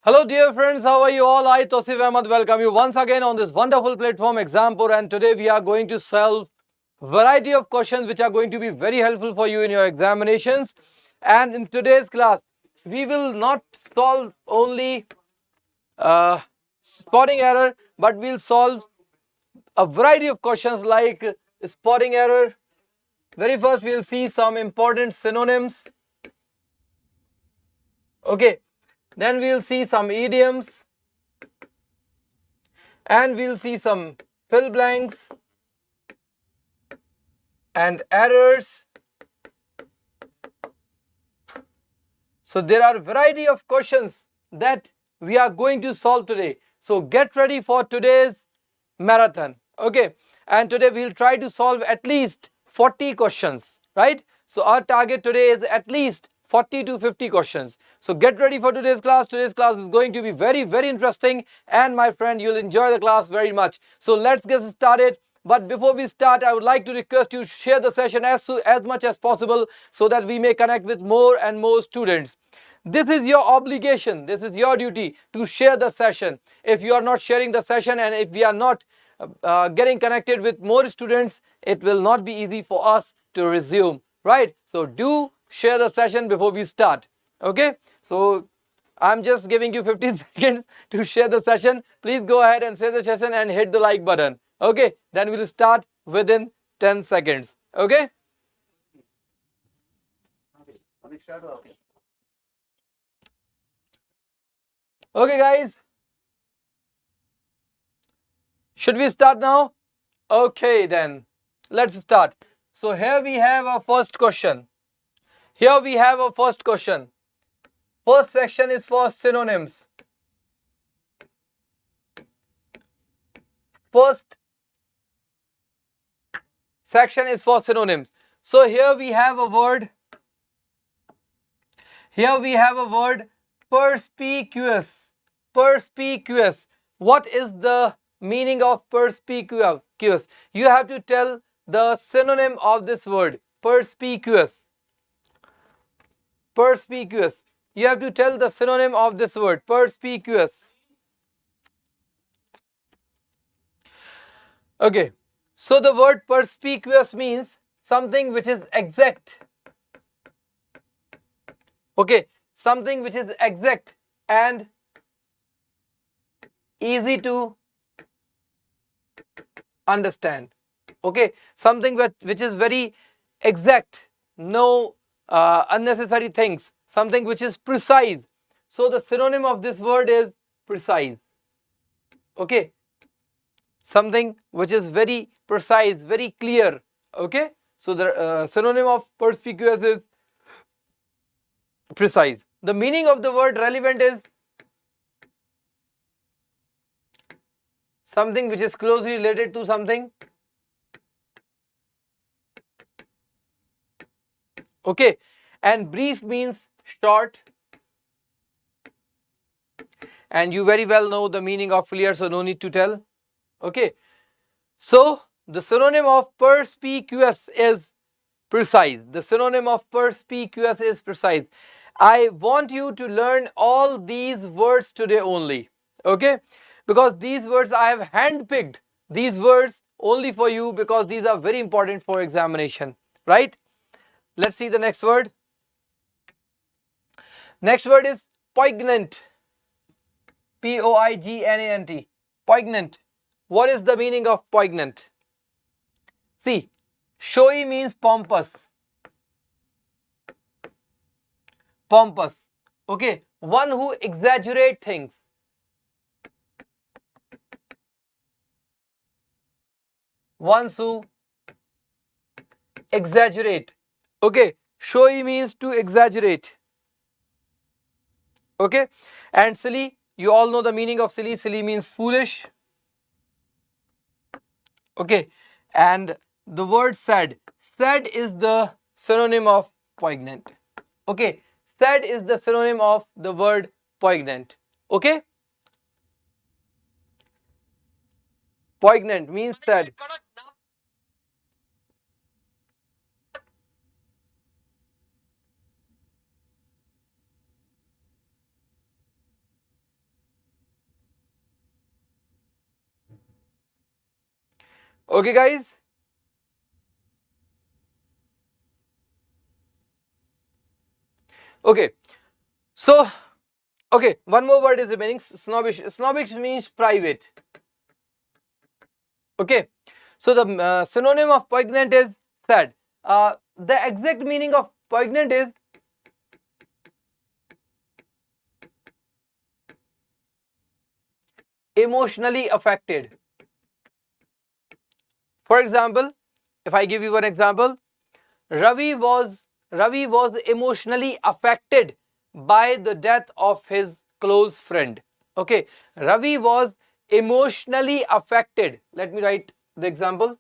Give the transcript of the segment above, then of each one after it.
Hello dear friends, how are you all? I Tausif welcome you once again on this wonderful platform Exampur, and today we are going to solve variety of questions which are going to be very helpful for you in your examinations. And in today's class we will not solve only spotting error, but we'll solve a variety of questions like spotting error. Very first we'll see some important synonyms. Okay, then we'll see some idioms, and we'll see some fill blanks and errors. So there are a variety of questions that we are going to solve today. So get ready for today's marathon. Okay, and today we'll try to solve at least 40 questions, right? So our target today is at least 40 to 50 questions. So get ready for today's class. Today's class is going to be very interesting, and my friend, you'll enjoy the class very much. So let's get started. But before we start, I would like to request you to share the session as much as possible so that we may connect with more and more students. This is your obligation, this is your duty to share the session. If you are not sharing the session, and if we are not getting connected with more students, it will not be easy for us to resume, right? So do share the session before we start. Okay, so I'm just giving you 15 seconds to share the session. Please go ahead and share the session and hit the like button. Okay, then we'll start within 10 seconds. Okay. Okay guys, should we start now? Okay, then let's start. So here we have our first question. First section is for synonyms. First section is for synonyms. So here we have a word. Perspicuous. What is the meaning of perspicuous? You have to tell the synonym of this word. Perspicuous. You have to tell the synonym of this word. Perspicuous. Okay, so the word perspicuous means something which is exact. Okay, something which is exact and easy to understand. Okay, something which is very exact, no unnecessary things, something which is precise. So the synonym of this word is precise. Okay, something which is very precise, very clear. Okay, so the synonym of perspicuous is precise. The meaning of the word relevant is something which is closely related to something. Okay, and brief means short, and you very well know the meaning of clear, so no need to tell. Okay, so the synonym of perspicuous is precise. I want you to learn all these words today only. Okay, because these words I have handpicked these words only for you, because these are very important for examination, right? Let's see the next word. Next word is poignant. Poignant. Poignant. What is the meaning of poignant? See, showy means pompous. Okay, one who exaggerate things. Ones who exaggerate. Okay, showy means to exaggerate. Okay, and silly, you all know the meaning of silly. Silly means foolish. Okay, and the word sad. Sad is the synonym of poignant. Okay, sad is the synonym of the word poignant. Okay, poignant means sad. Okay, guys. Okay, so okay, one more word is remaining. Snobbish. Snobbish means private. Okay, so the synonym of poignant is sad. The exact meaning of poignant is emotionally affected. For example, if I give you one example, Ravi was emotionally affected by the death of his close friend. Okay, Ravi was emotionally affected. Let me write the example.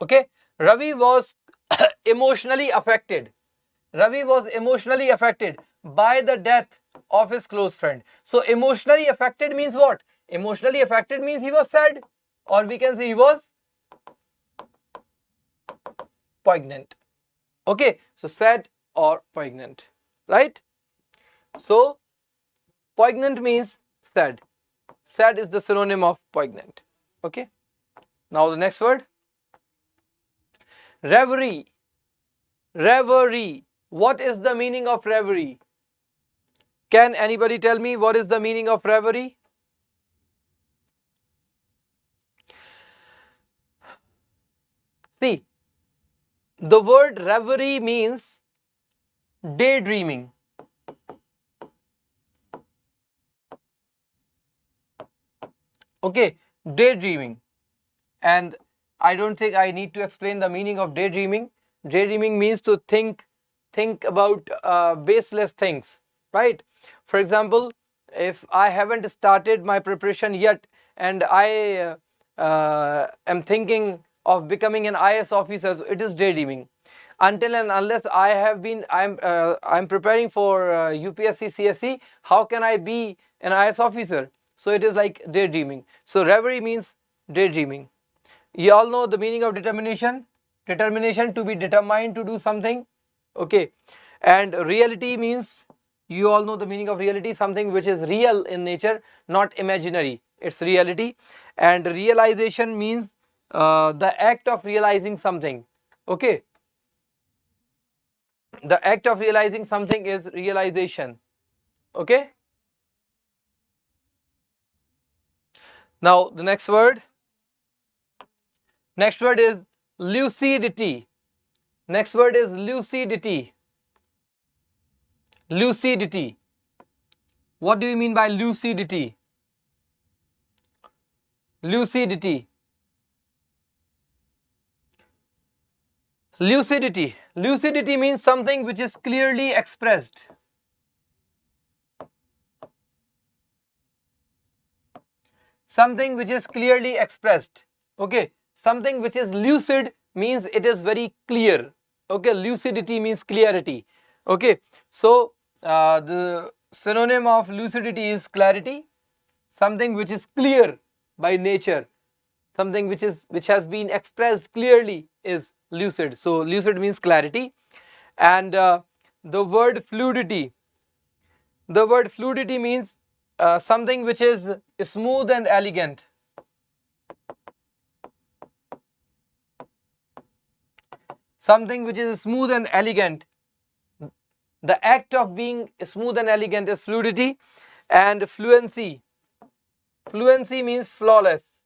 Okay, Ravi was emotionally affected. Ravi was emotionally affected by the death of his close friend. So, emotionally affected means what? Emotionally affected means he was sad, or we can say he was poignant. Okay, so sad or poignant, right? So, poignant means sad. Sad is the synonym of poignant. Okay, now the next word, reverie. Reverie. What is the meaning of reverie? Can anybody tell me what is the meaning of reverie? See, the word reverie means daydreaming. Okay, daydreaming. And I don't think I need to explain the meaning of daydreaming. Daydreaming means to think about baseless things, right? For example, if I haven't started my preparation yet and I am thinking of becoming an IS officer, so it is daydreaming. Until and unless I'm preparing for UPSC CSE, how can I be an IS officer? So it is like daydreaming. So reverie means daydreaming. You all know the meaning of determination. Determination, to be determined to do something. Okay, and reality means, you all know the meaning of reality, something which is real in nature, not imaginary. It's reality. And realization means the act of realizing something. Okay, the act of realizing something is realization. Okay, now the next word is lucidity. Next word is lucidity. Lucidity. What do you mean by lucidity? Lucidity. Lucidity. Lucidity means something which is clearly expressed. Something which is clearly expressed. Okay. Something which is lucid means it is very clear. Okay. Lucidity means clarity. Okay. So, the synonym of lucidity is clarity. Something which is clear by nature. Something which has been expressed clearly is lucid. So, lucid means clarity. And the word fluidity. The word fluidity means something which is smooth and elegant. Something which is smooth and elegant. The act of being smooth and elegant is fluidity. And fluency. Fluency means flawless.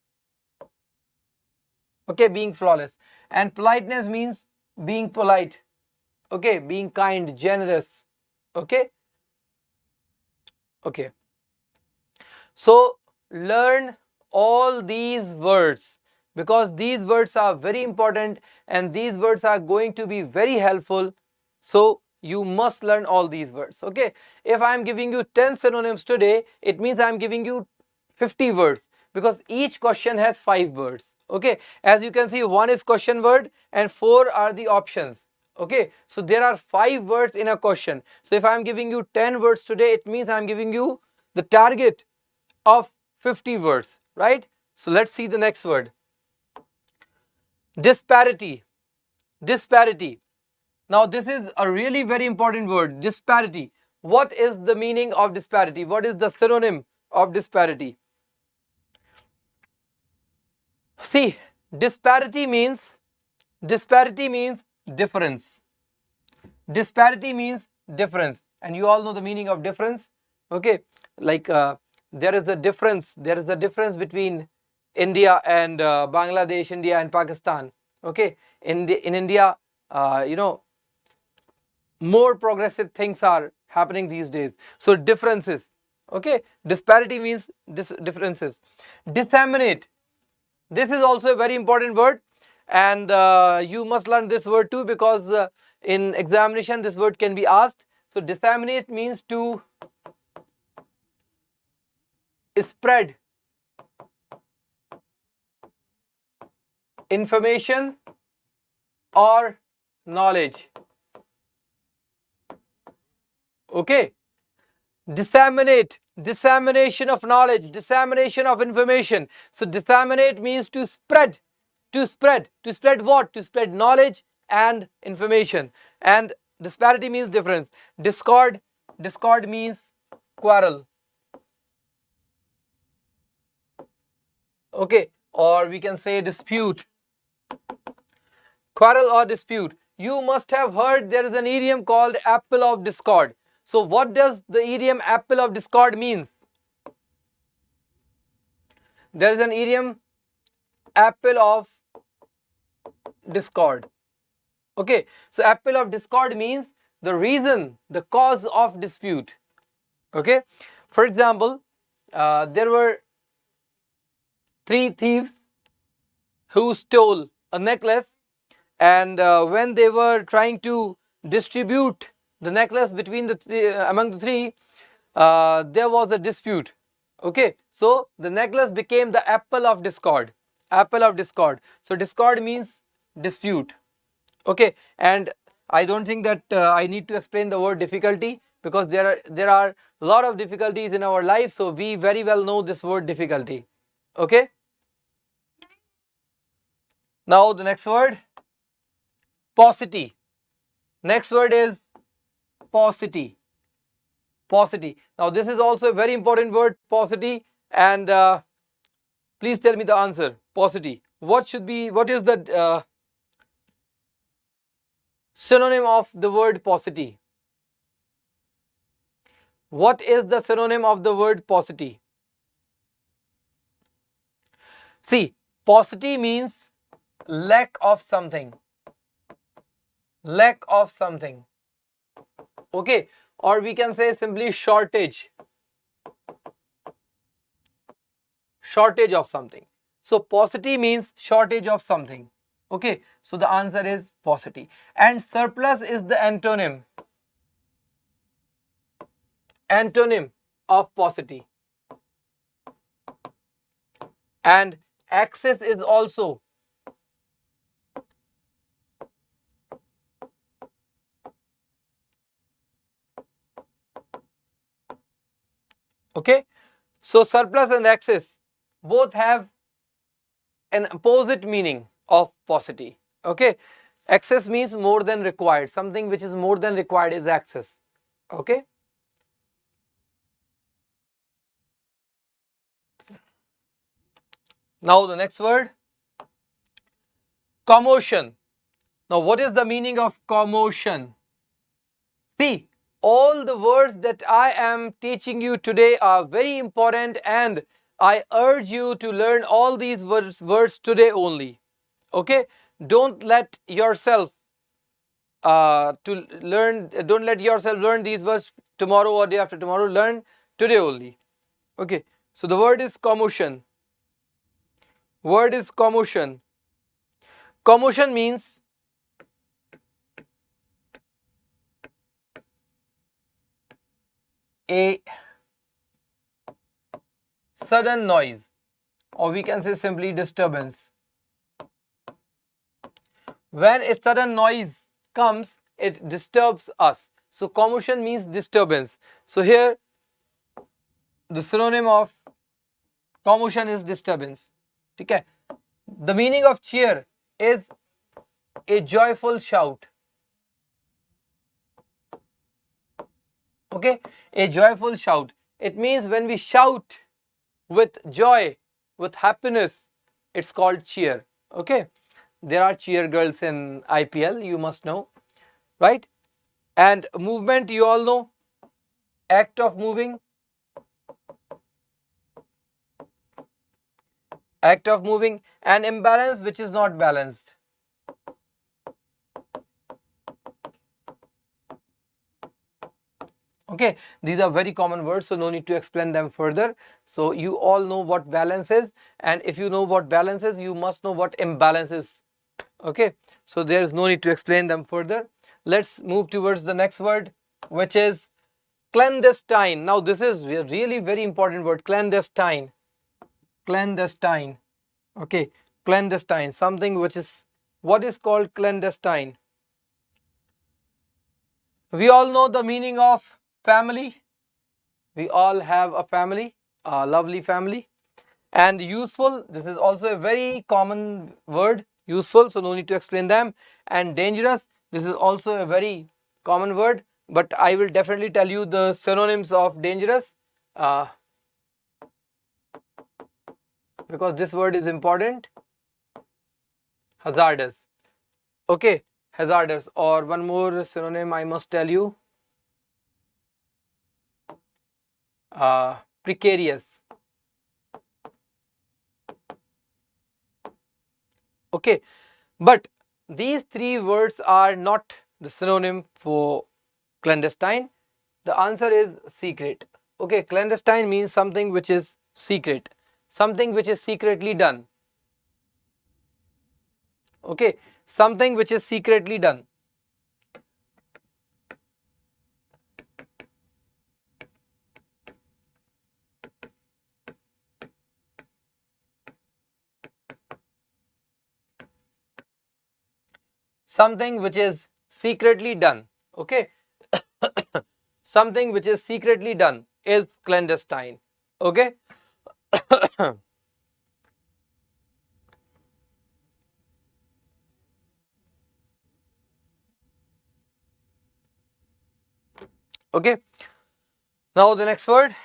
Okay, being flawless. And politeness means being polite. Okay, being kind, generous. Okay. Okay. So learn all these words, because these words are very important and these words are going to be very helpful. So you must learn all these words. Okay. If I am giving you 10 synonyms today, it means I am giving you 50 words, because each question has 5 words. Okay. As you can see, 1 is question word and 4 are the options. Okay, so there are 5 words in a question. So if I am giving you 10 words today, it means I am giving you the target of 50 words, right? So let's see the next word. Disparity. Disparity. Now this is a really very important word, disparity. What is the meaning of disparity? What is the synonym of disparity? See, disparity means difference. Disparity means difference, and you all know the meaning of difference. Okay, like there is a difference between India and Bangladesh, India and Pakistan. Okay, in India, more progressive things are happening these days. So differences. Okay, disparity means differences. Disseminate. This is also a very important word, and you must learn this word too, because in examination this word can be asked. So disseminate means to spread information or knowledge. Okay, dissemination of knowledge, dissemination of information. So disseminate means to spread what? To spread knowledge and information. And disparity means difference. Discord means quarrel. Okay, or we can say dispute. Quarrel or dispute. You must have heard there is an idiom called apple of discord. So what does the idiom apple of discord mean? There is an idiom apple of discord. Okay, so apple of discord means the reason, the cause of dispute. Okay, for example, there were 3 thieves who stole a necklace, and when they were trying to distribute the necklace between among the 3, there was a dispute. Okay, so the necklace became the apple of discord. Apple of discord. So discord means dispute. Okay, and I don't think that I need to explain the word difficulty, because there are a lot of difficulties in our life, so we very well know this word difficulty. Okay, now the next word, paucity. Next word is paucity. Paucity. Now this is also a very important word, paucity, and please tell me the answer. Paucity. What is the synonym of the word paucity? What is the synonym of the word paucity? See, paucity means lack of something. Lack of something. Okay, or we can say simply shortage. Shortage of something. So paucity means shortage of something. Okay, so the answer is paucity. And surplus is the antonym. Antonym of paucity. And excess is also. Okay, so surplus and excess both have an opposite meaning of paucity. Okay, excess means more than required. Something which is more than required is excess. Okay, now the next word, commotion. Now what is the meaning of commotion? See, all the words that I am teaching you today are very important, and I urge you to learn all these words today only. Okay, don't let yourself learn these words tomorrow or day after tomorrow. Learn today only. Okay, so the word is commotion. Word is commotion. Commotion means a sudden noise, or we can say simply disturbance. When a sudden noise comes, it disturbs us. So commotion means disturbance. So here the synonym of commotion is disturbance. Okay. The meaning of cheer is a joyful shout. Okay, a joyful shout. It means when we shout with joy, with happiness, it's called cheer. Okay, there are cheer girls in IPL, you must know, right? And movement, you all know, act of moving, and imbalance, which is not balanced. Okay, these are very common words, so no need to explain them further. So you all know what balance is, and if you know what balance is, you must know what imbalance is. Okay, so there is no need to explain them further. Let's move towards the next word, which is clandestine. Now this is a really very important word, clandestine. Clandestine. Okay, clandestine, something which is, what is called clandestine? We all know the meaning of family. We all have a family, a lovely family. And useful, this is also a very common word, useful, so no need to explain them. And dangerous, this is also a very common word, but I will definitely tell you the synonyms of dangerous because this word is important. Hazardous. Okay, hazardous. Or one more synonym I must tell you, precarious. Okay, but these three words are not the synonym for clandestine. The answer is secret. Okay, clandestine means something which is secret, something which is secretly done. Okay, something which is secretly done. Something which is secretly done. Okay, something which is secretly done is clandestine. Okay. Okay, now the next word,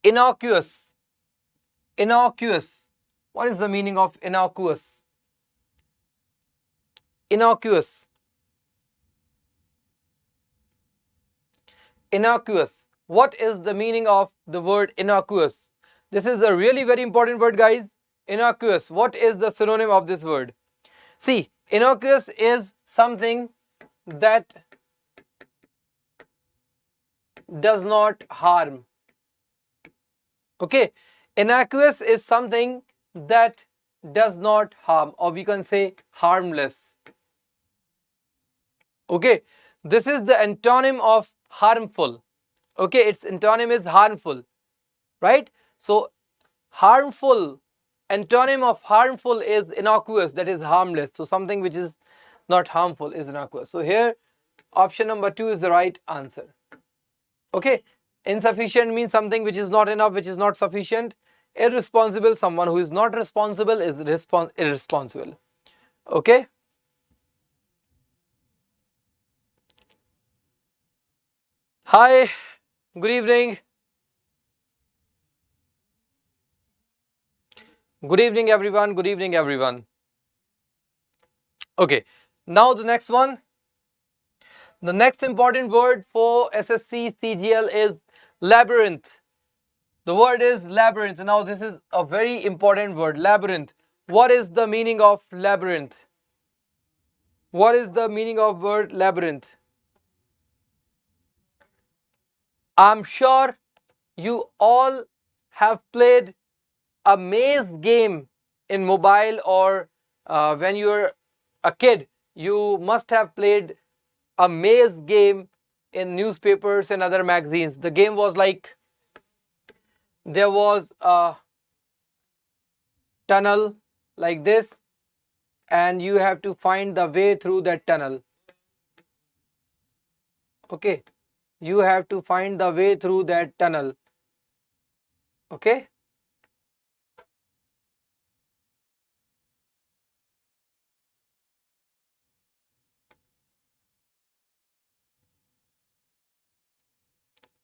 innocuous. Innocuous. What is the meaning of innocuous? Innocuous. Innocuous. What is the meaning of the word innocuous? This is a really very important word, guys. Innocuous. What is the synonym of this word? See, innocuous is something that does not harm. Okay, innocuous is something that does not harm, or we can say harmless. Okay, this is the antonym of harmful. Okay, its antonym is harmful, right? So harmful, antonym of harmful is innocuous, that is harmless. So something which is not harmful is innocuous. So here option number 2 is the right answer. Okay, insufficient means something which is not enough, which is not sufficient. Irresponsible, someone who is not responsible is irresponsible. Okay. Hi, good evening. Good evening, everyone. Good evening, everyone. Okay, now the next one. The next important word for SSC CGL is labyrinth. The word is labyrinth. Now this is a very important word, labyrinth. What is the meaning of labyrinth? What is the meaning of word labyrinth? I'm sure you all have played a maze game in mobile, or when you're a kid, you must have played a maze game in newspapers and other magazines. The game was like, there was a tunnel like this, and you have to find the way through that tunnel. Okay, you have to find the way through that tunnel. Okay,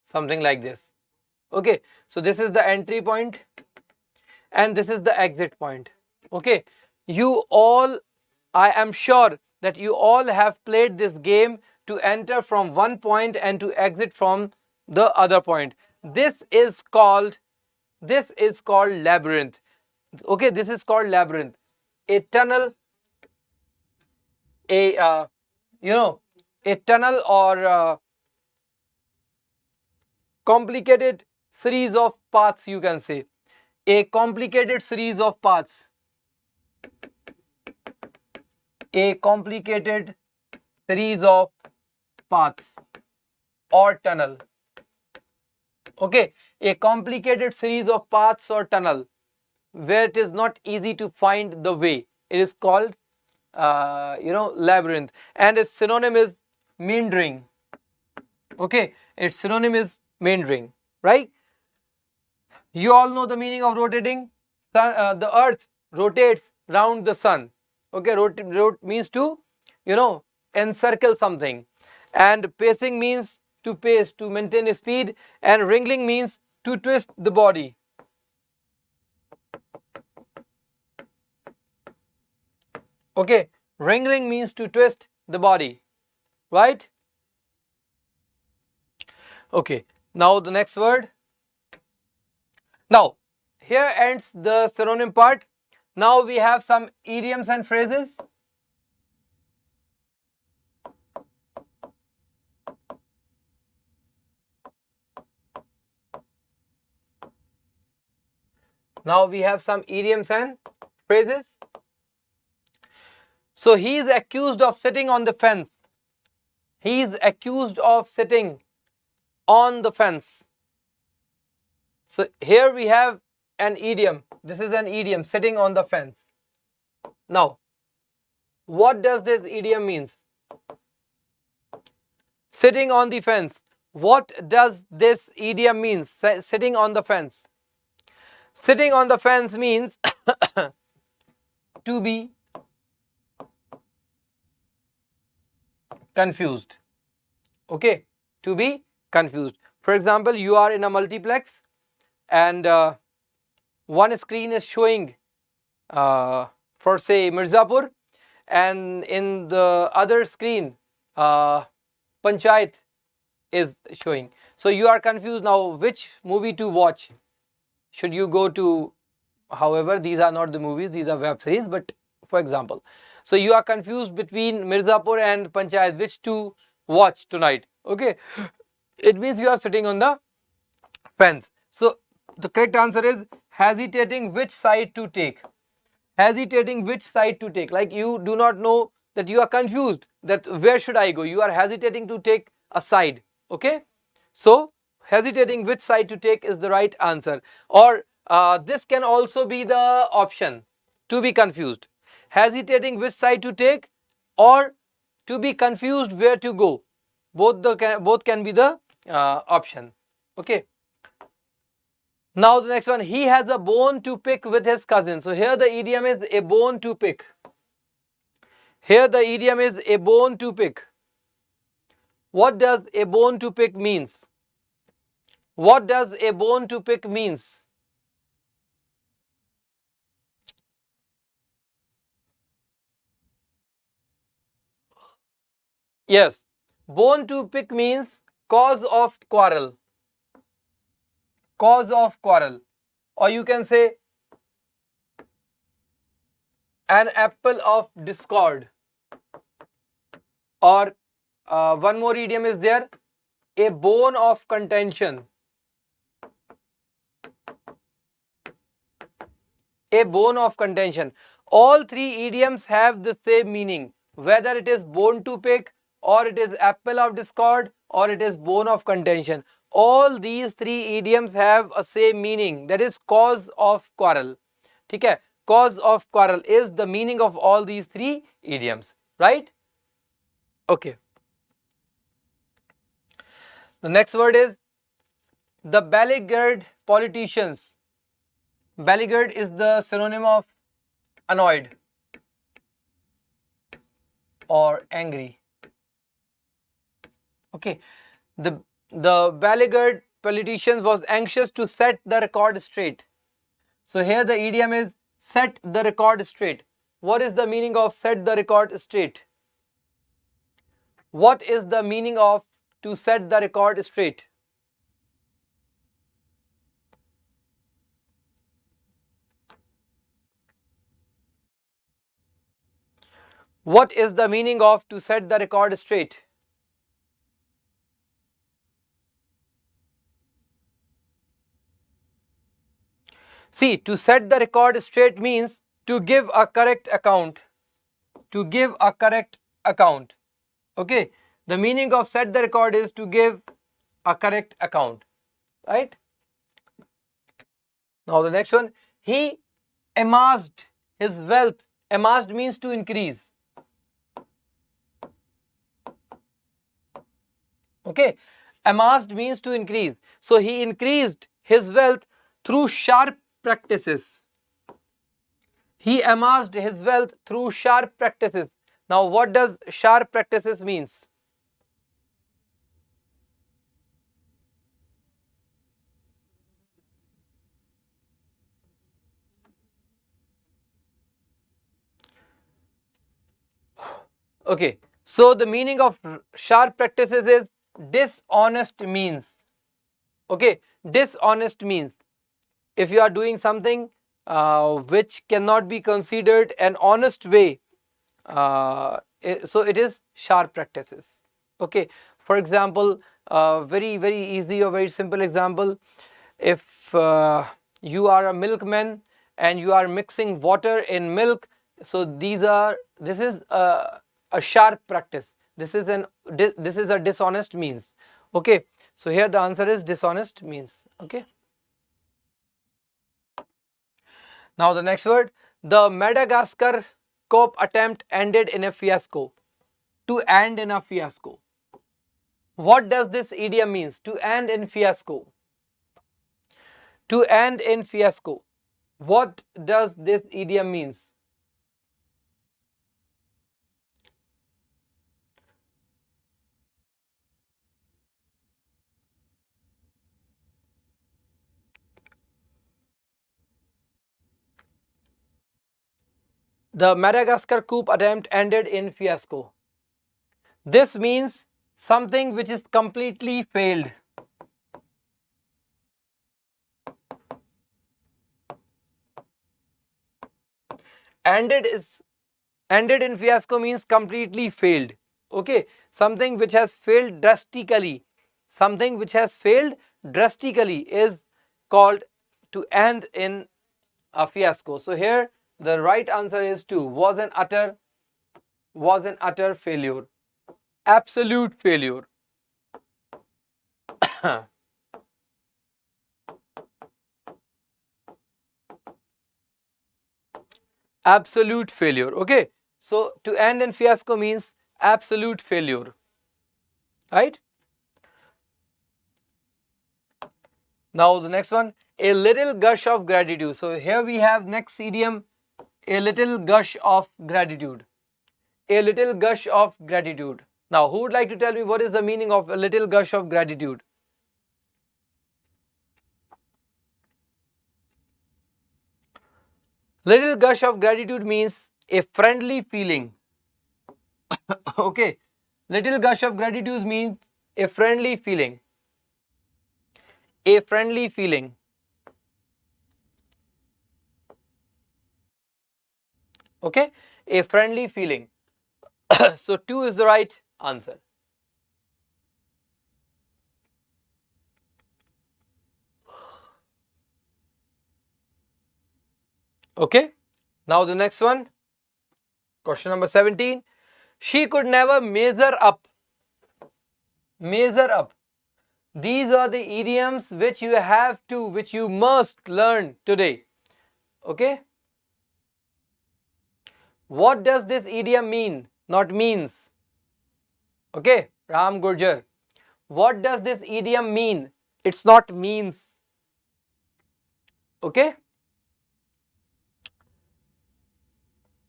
something like this. Okay, so this is the entry point and this is the exit point. Okay, you all, I am sure that you all have played this game to enter from one point and to exit from the other point. This is called labyrinth. Okay, this is called labyrinth. A tunnel, a a tunnel or complicated series of paths, you can say. A complicated series of paths. A complicated series of paths or tunnel. Okay, a complicated series of paths or tunnel where it is not easy to find the way. It is called labyrinth, and its synonym is meandering. Okay, its synonym is meandering, right? You all know the meaning of rotating. The earth rotates round the sun. Okay, means to encircle something, and pacing means to pace, to maintain a speed, and wriggling means to twist the body. Okay, wriggling means to twist the body, right? Okay, now the next word. Now, here ends the synonym part. Now we have some idioms and phrases. Now we have some idioms and phrases. So he is accused of sitting on the fence. He is accused of sitting on the fence. So here we have an idiom. This is an idiom, sitting on the fence. Now, what does this idiom means? Sitting on the fence. What does this idiom means? Sitting on the fence. Sitting on the fence means to be confused. Okay, to be confused. For example, you are in a multiplex and one screen is showing for say Mirzapur, and in the other screen Panchayat is showing. So you are confused now which movie to watch. Should you go to, however, these are not the movies, these are web series, but for example. So you are confused between Mirzapur and Panchayat, which to watch tonight. Okay, it means you are sitting on the fence. So the correct answer is hesitating which side to take. Hesitating which side to take. Like you do not know, that you are confused that where should I go. You are hesitating to take a side. Okay, so hesitating which side to take is the right answer. Or this can also be the option, to be confused. Hesitating which side to take or to be confused where to go. Both can be the option. Okay. Now the next one, he has a bone to pick with his cousin. So here the idiom is a bone to pick. Here the idiom is a bone to pick. What does a bone to pick means? What does a bone to pick means? Yes, bone to pick means cause of quarrel. Cause of quarrel. Or you can say an apple of discord. Or one more idiom is there, a bone of contention. A bone of contention. All three idioms have the same meaning, whether it is bone to pick, or it is apple of discord, or it is bone of contention. All these three idioms have a same meaning, that is cause of quarrel. ठीक है, cause of quarrel is the meaning of all these three idioms, right? Okay. The next word is the beleaguered politicians. Beleaguered is the synonym of annoyed or angry. Okay. The beleaguered politicians was anxious to set the record straight. So here the idiom is set the record straight. What is the meaning of set the record straight? What is the meaning of to set the record straight? What is the meaning of to set the record straight? See, to set the record straight means to give a correct account. To give a correct account. Okay. The meaning of set the record is to give a correct account. Right? Now the next one. He amassed his wealth. Amassed means to increase. Okay. Amassed means to increase. So he increased his wealth through sharp practices. He amassed his wealth through sharp practices. Now what does sharp practices means? Okay, so the meaning of sharp practices is dishonest means. Okay, dishonest means if you are doing something which cannot be considered an honest way, so it is sharp practices. Okay, for example, very easy or very simple example, if you are a milkman and you are mixing water in milk, so this is a sharp practice. This is a dishonest means. Okay, so here the answer is dishonest means. Okay. Now the next word, the Madagascar coup attempt ended in a fiasco. To end in a fiasco. What does this idiom means? To end in fiasco. To end in fiasco. What does this idiom means? The Madagascar coup attempt ended in fiasco. This means something which is completely failed. Ended in fiasco means completely failed. Okay, something which has failed drastically. Something which has failed drastically is called to end in a fiasco. So here the right answer is 2. Was an utter failure. Absolute failure. Absolute failure. Okay, so to end in fiasco means absolute failure, right? Now the next one, a little gush of gratitude. So here we have next idiom, a little gush of gratitude. A little gush of gratitude. Now who would like to tell me what is the meaning of a little gush of gratitude? Little gush of gratitude means a friendly feeling. Okay, little gush of gratitude means a friendly feeling. A friendly feeling. Okay, a friendly feeling. So 2 is the right answer. Okay, now the next one, question number 17. She could never measure up. Measure up. These are the idioms which you must learn today. Okay. What does this idiom mean? Not means. Okay, Ram Gurjar. What does this idiom mean? It's not means. Okay?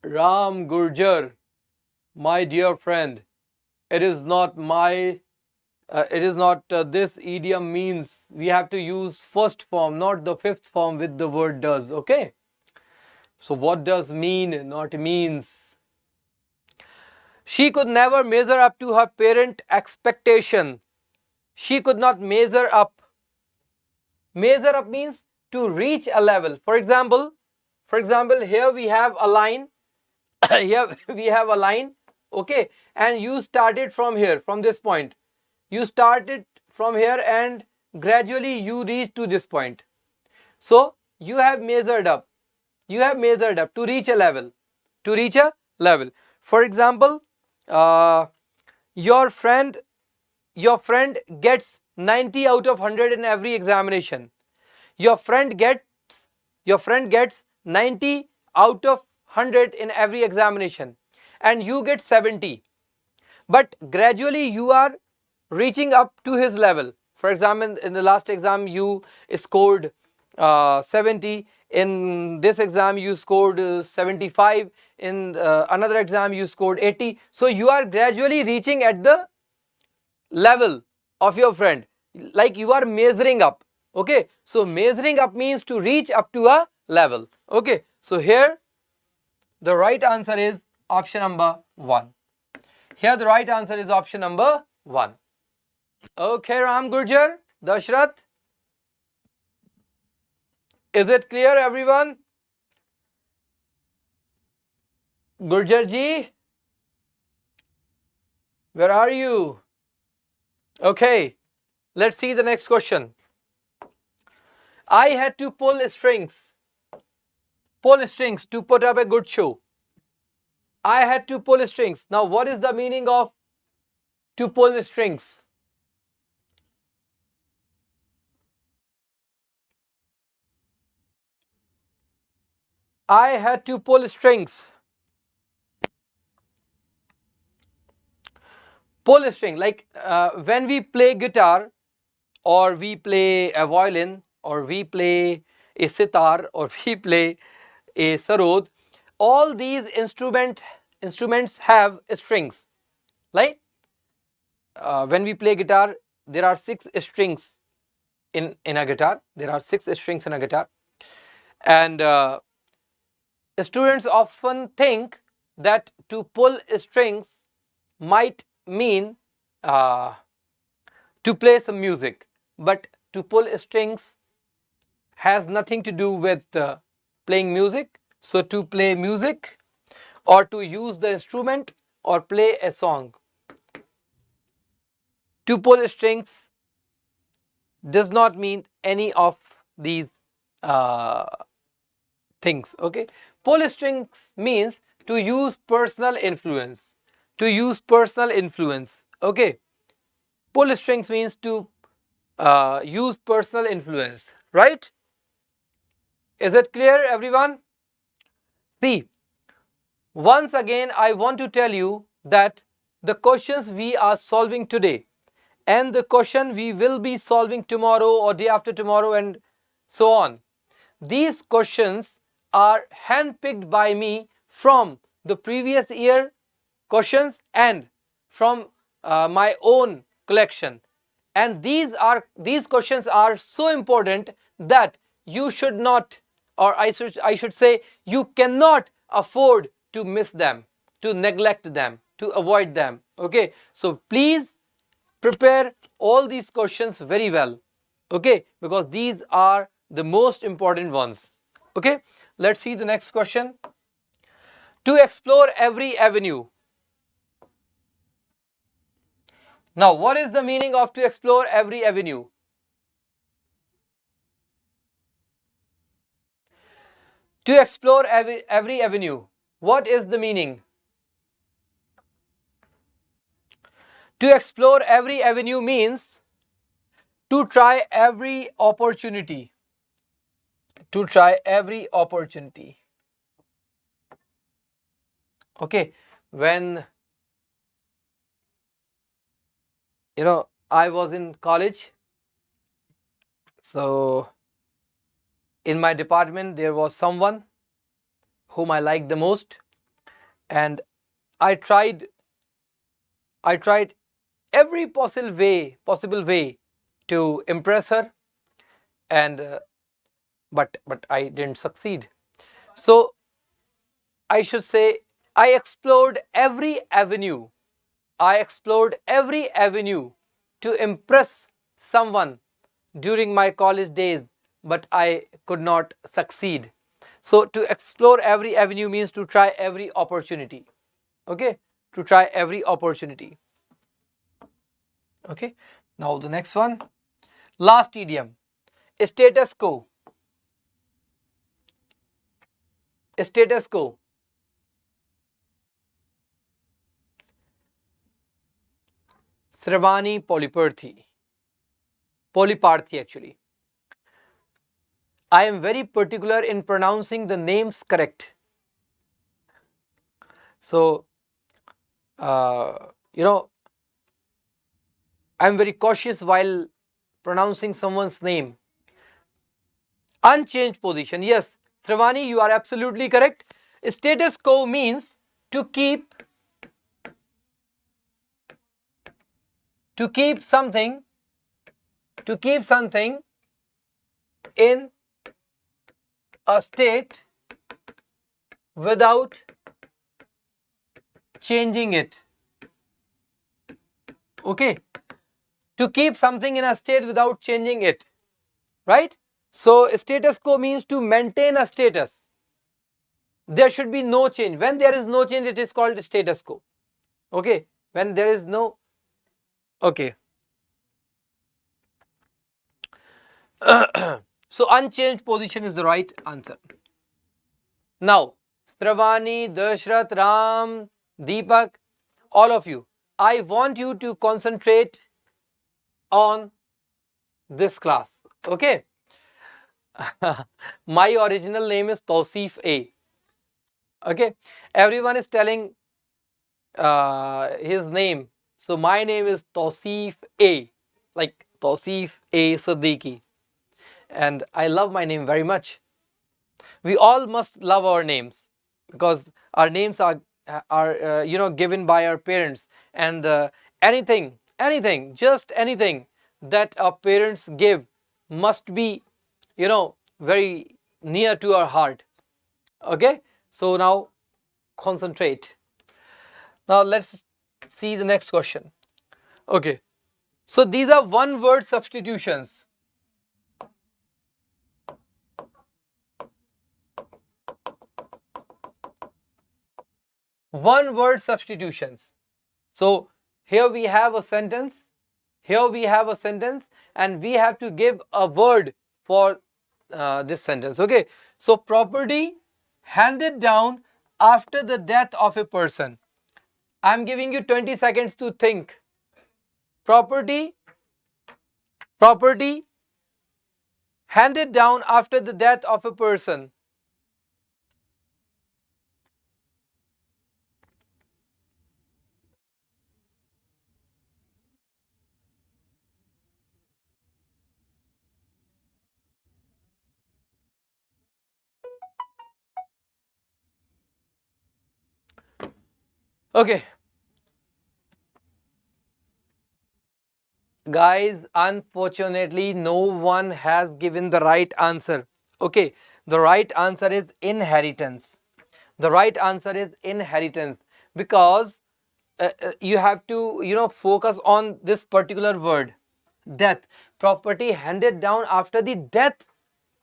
Ram Gurjar, my dear friend, it is not this idiom means. We have to use first form, not the fifth form with the word does. Okay? So what does mean? Not means. She could never measure up to her parent expectation. She could not measure up. Measure up means to reach a level. For example, here we have a line. Here we have a line. Okay, and you started from here, from this point. You started from here and gradually you reach to this point. So you have measured up. You have measured up to reach a level. To reach a level. For example, your friend gets 90 out of 100 in every examination. Your friend gets 90 out of 100 in every examination and you get 70. But gradually you are reaching up to his level. For example, in the last exam you scored 70. In this exam you scored 75. In another exam you scored 80. So you are gradually reaching at the level of your friend, like you are measuring up. Okay, so measuring up means to reach up to a level. Okay, so here the right answer is option number 1. Here the right answer is option number 1. Okay, Ram Gurjar, Dashrath, is it clear, everyone? Gurjar ji, where are you? Okay, let's see the next question. I had to pull strings to put up a good show. I had to pull strings. Now, what is the meaning of to pull strings? I had to pull strings. Pull string, like when we play guitar, or we play a violin, or we play a sitar, or we play a sarod, all these instruments have strings. Like when we play guitar, there are 6 strings in a guitar. There are 6 strings in a guitar. And students often think that to pull strings might mean to play some music, but to pull strings has nothing to do with playing music. So to play music or to use the instrument or play a song, to pull strings does not mean any of these things. Okay, pull strings means to use personal influence. To use personal influence. Okay, pull strings means to use personal influence, right? Is it clear, everyone? See, once again I want to tell you that the questions we are solving today and the question we will be solving tomorrow or day after tomorrow and so on, these questions are handpicked by me from the previous year questions and from my own collection. And these questions are so important that you should not, or I should say, you cannot afford to miss them, to neglect them, to avoid them. Okay, so please prepare all these questions very well. Okay, because these are the most important ones. Okay, let's see the next question. To explore every avenue. Now, what is the meaning of to explore every avenue? To explore every avenue. What is the meaning? To explore every avenue means to try every opportunity. To try every opportunity. Okay, when I was in college, so in my department there was someone whom I liked the most, and I tried I tried every possible way to impress her, and but I didn't succeed. So I should say I explored every avenue. I explored every avenue to impress someone during my college days, but I could not succeed. So to explore every avenue means to try every opportunity. Okay, to try every opportunity. Okay, now the next one, last idiom, status quo. Status quo. Sravani polyparthy. Polyparthy actually. I am very particular in pronouncing the names correct. So, uh, you know, I'm very cautious while pronouncing someone's name. Unchanged position. Yes, Sravani, you are absolutely correct. Status quo means to keep to keep something to keep something in a state without changing it. Okay, to keep something in a state without changing it, right? So status quo means to maintain a status. There should be no change. When there is no change, it is called status quo. Okay, when there is no, okay. So unchanged position is the right answer. Now, Stravani, Dashrath, Ram, Deepak, all of you, I want you to concentrate on this class. Okay. My original name is Tausif A. Okay. Everyone is telling his name. So my name is Tausif A. Like Tausif A Siddiqui. And I love my name very much. We all must love our names because our names are given by our parents, and anything, just anything that our parents give must be very near to our heart. Okay, so now concentrate. Now let's see the next question. Okay, so these are one word substitutions. One word substitutions. So here we have a sentence, and we have to give a word for this sentence. Okay, so property handed down after the death of a person. I'm giving you 20 seconds to think. Property, property handed down after the death of a person. Okay, guys, unfortunately, no one has given the right answer. Okay, the right answer is inheritance. The right answer is inheritance, because you have to focus on this particular word, death. Property handed down after the death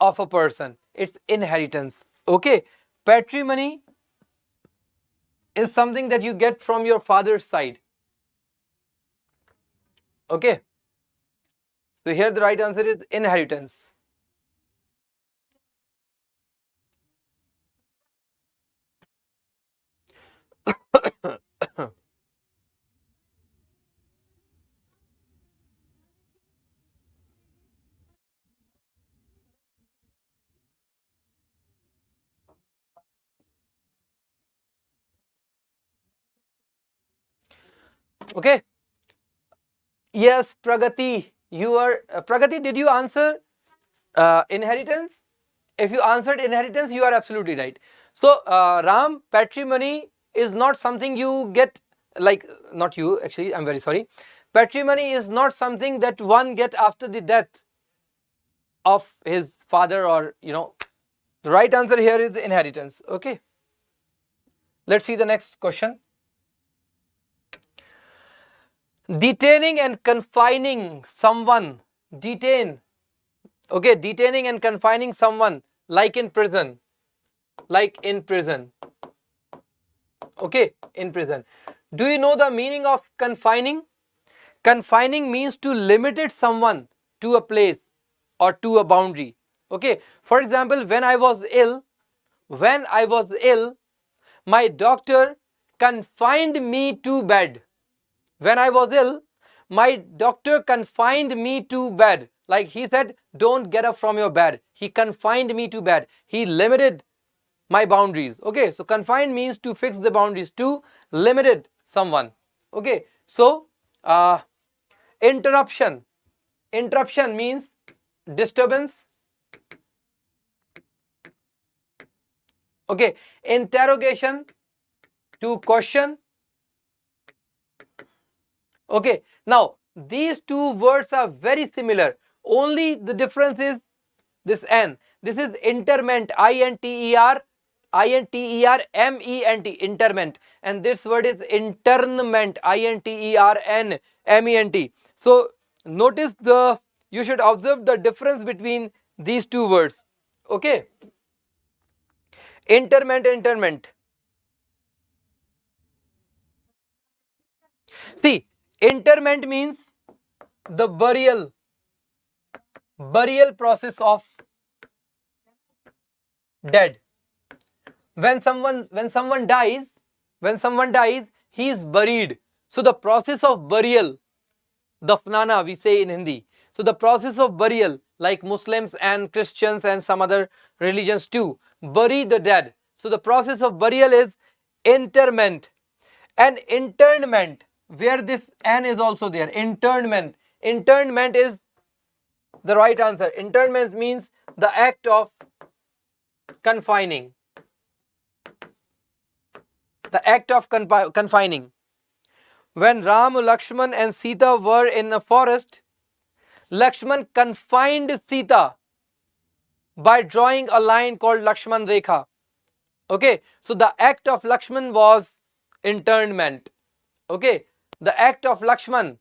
of a person, it's inheritance. Okay, patrimony is something that you get from your father's side. Okay, so here the right answer is inheritance. Okay. Yes, Pragati, you are Pragati, did you answer inheritance? If you answered inheritance, you are absolutely right. So, Ram, patrimony is not something you get, like, not you, actually, I'm very sorry. Patrimony is not something that one get after the death of his father, or, the right answer here is inheritance. Okay. Let's see the next question. Detaining and confining someone. Detain. Okay, detaining and confining someone, like in prison. Like in prison. Okay, in prison. Do you know the meaning of confining? Confining means to limit someone to a place or to a boundary. Okay, for example, when I was ill, my doctor confined me to bed. When I was ill, my doctor confined me to bed. Like he said, don't get up from your bed. He confined me to bed. He limited my boundaries. Okay, so confined means to fix the boundaries, to limited someone. Okay, so interruption. Interruption means disturbance. Okay, interrogation, to question. Okay, now these two words are very similar. Only the difference is this N. This is interment, interment, interment, and this word is internment, internment. So notice you should observe the difference between these two words. Okay, interment, interment. See, interment means the burial process of dead. When someone dies, he is buried. So the process of burial, dafnana we say in Hindi. So the process of burial, like Muslims and Christians and some other religions too, bury the dead. So the process of burial is interment. And internment, where this N is also there, internment. Internment is the right answer. Internment means the act of confining. The act of confining. When Ram, Lakshman and Sita were in a forest, Lakshman confined Sita by drawing a line called Lakshman Rekha. Okay, so the act of Lakshman was internment. Okay, the act of Lakshman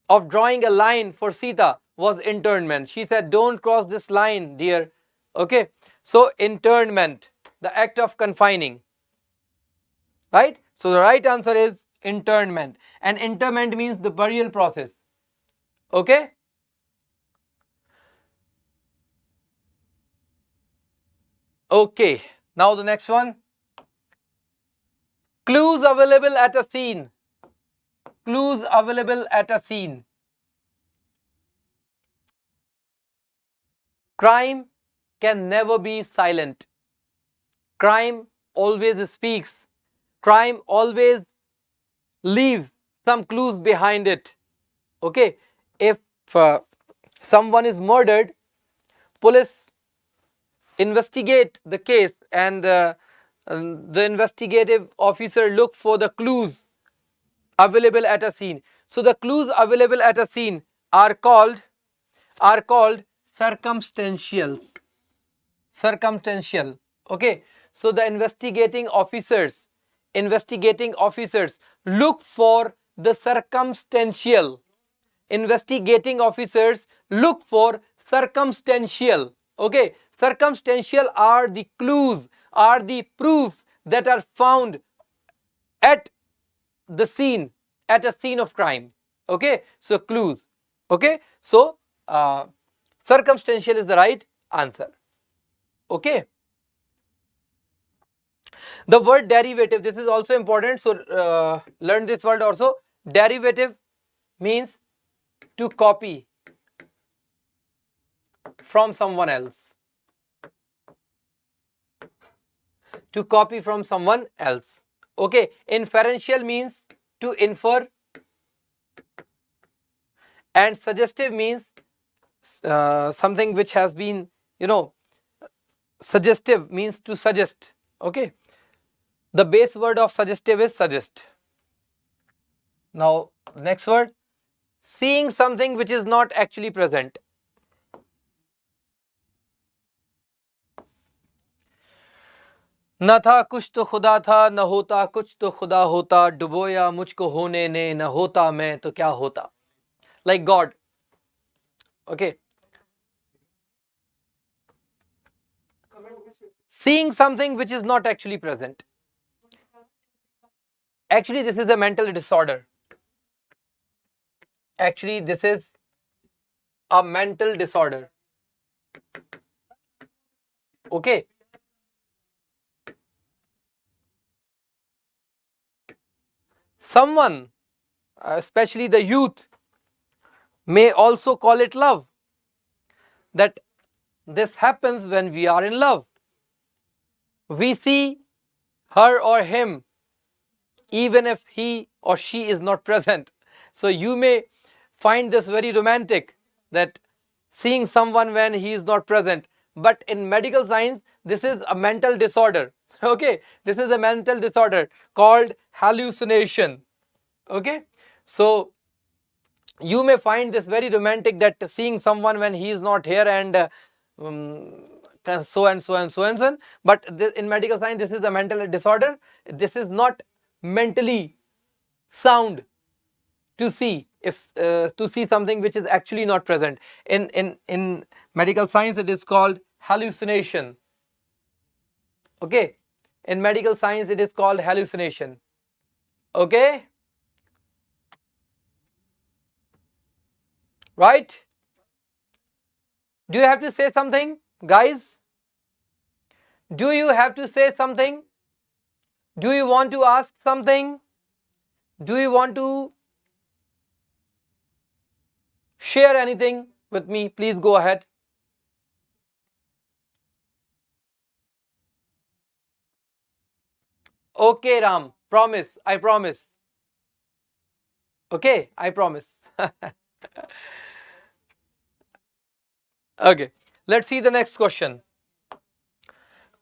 of drawing a line for Sita was internment. She said, don't cross this line, dear. Okay, so internment, the act of confining. Right? So the right answer is internment. And interment means the burial process. Okay? Okay. Now the next one. Clues available at a scene. Clues available at a scene. Crime can never be silent. Crime always speaks. Crime always leaves some clues behind it. Okay? If someone is murdered, police investigate the case, and the investigative officer look for the clues available at a scene. So the clues available at a scene are called circumstantials. Circumstantial. Okay, so the investigating officers look for the circumstantial. Investigating officers look for circumstantial. Okay, circumstantial are the clues, are the proofs that are found at the scene, at a scene of crime. Okay, so clues. Okay, so circumstantial is the right answer. Okay, the word derivative, this is also important, so learn this word also. Derivative means to copy from someone else. To copy from someone else. Okay, inferential means to infer, and suggestive means something which has been, suggestive means to suggest. Okay, the base word of suggestive is suggest. Now next word, seeing something which is not actually present. न था कुछ तो खुदा था, न होता कुछ तो खुदा होता, डुबोया मुझको होने ने, न होता मैं तो क्या होता. Like God. Okay. Seeing something which is not actually present. Actually, this is a mental disorder. Actually, this is a mental disorder. Okay. Someone, especially the youth, may also call it love. That this happens when we are in love. We see her or him even if he or she is not present. So you may find this very romantic, that seeing someone when he is not present. But in medical science, this is a mental disorder. Okay, this is a mental disorder called hallucination. Okay, so you may find this very romantic, that seeing someone when he is not here and so and so and so and so on. But in medical science, this is a mental disorder. This is not mentally sound to see, if to see something which is actually not present. In medical science, it is called hallucination. Okay, in medical science, it is called hallucination. Okay, right? Do you have to say something, guys? Do you have to say something? Do you want to ask something? Do you want to share anything with me? Please go ahead. Okay, Ram, promise. I promise. Okay, I promise. Okay, let's see the next question.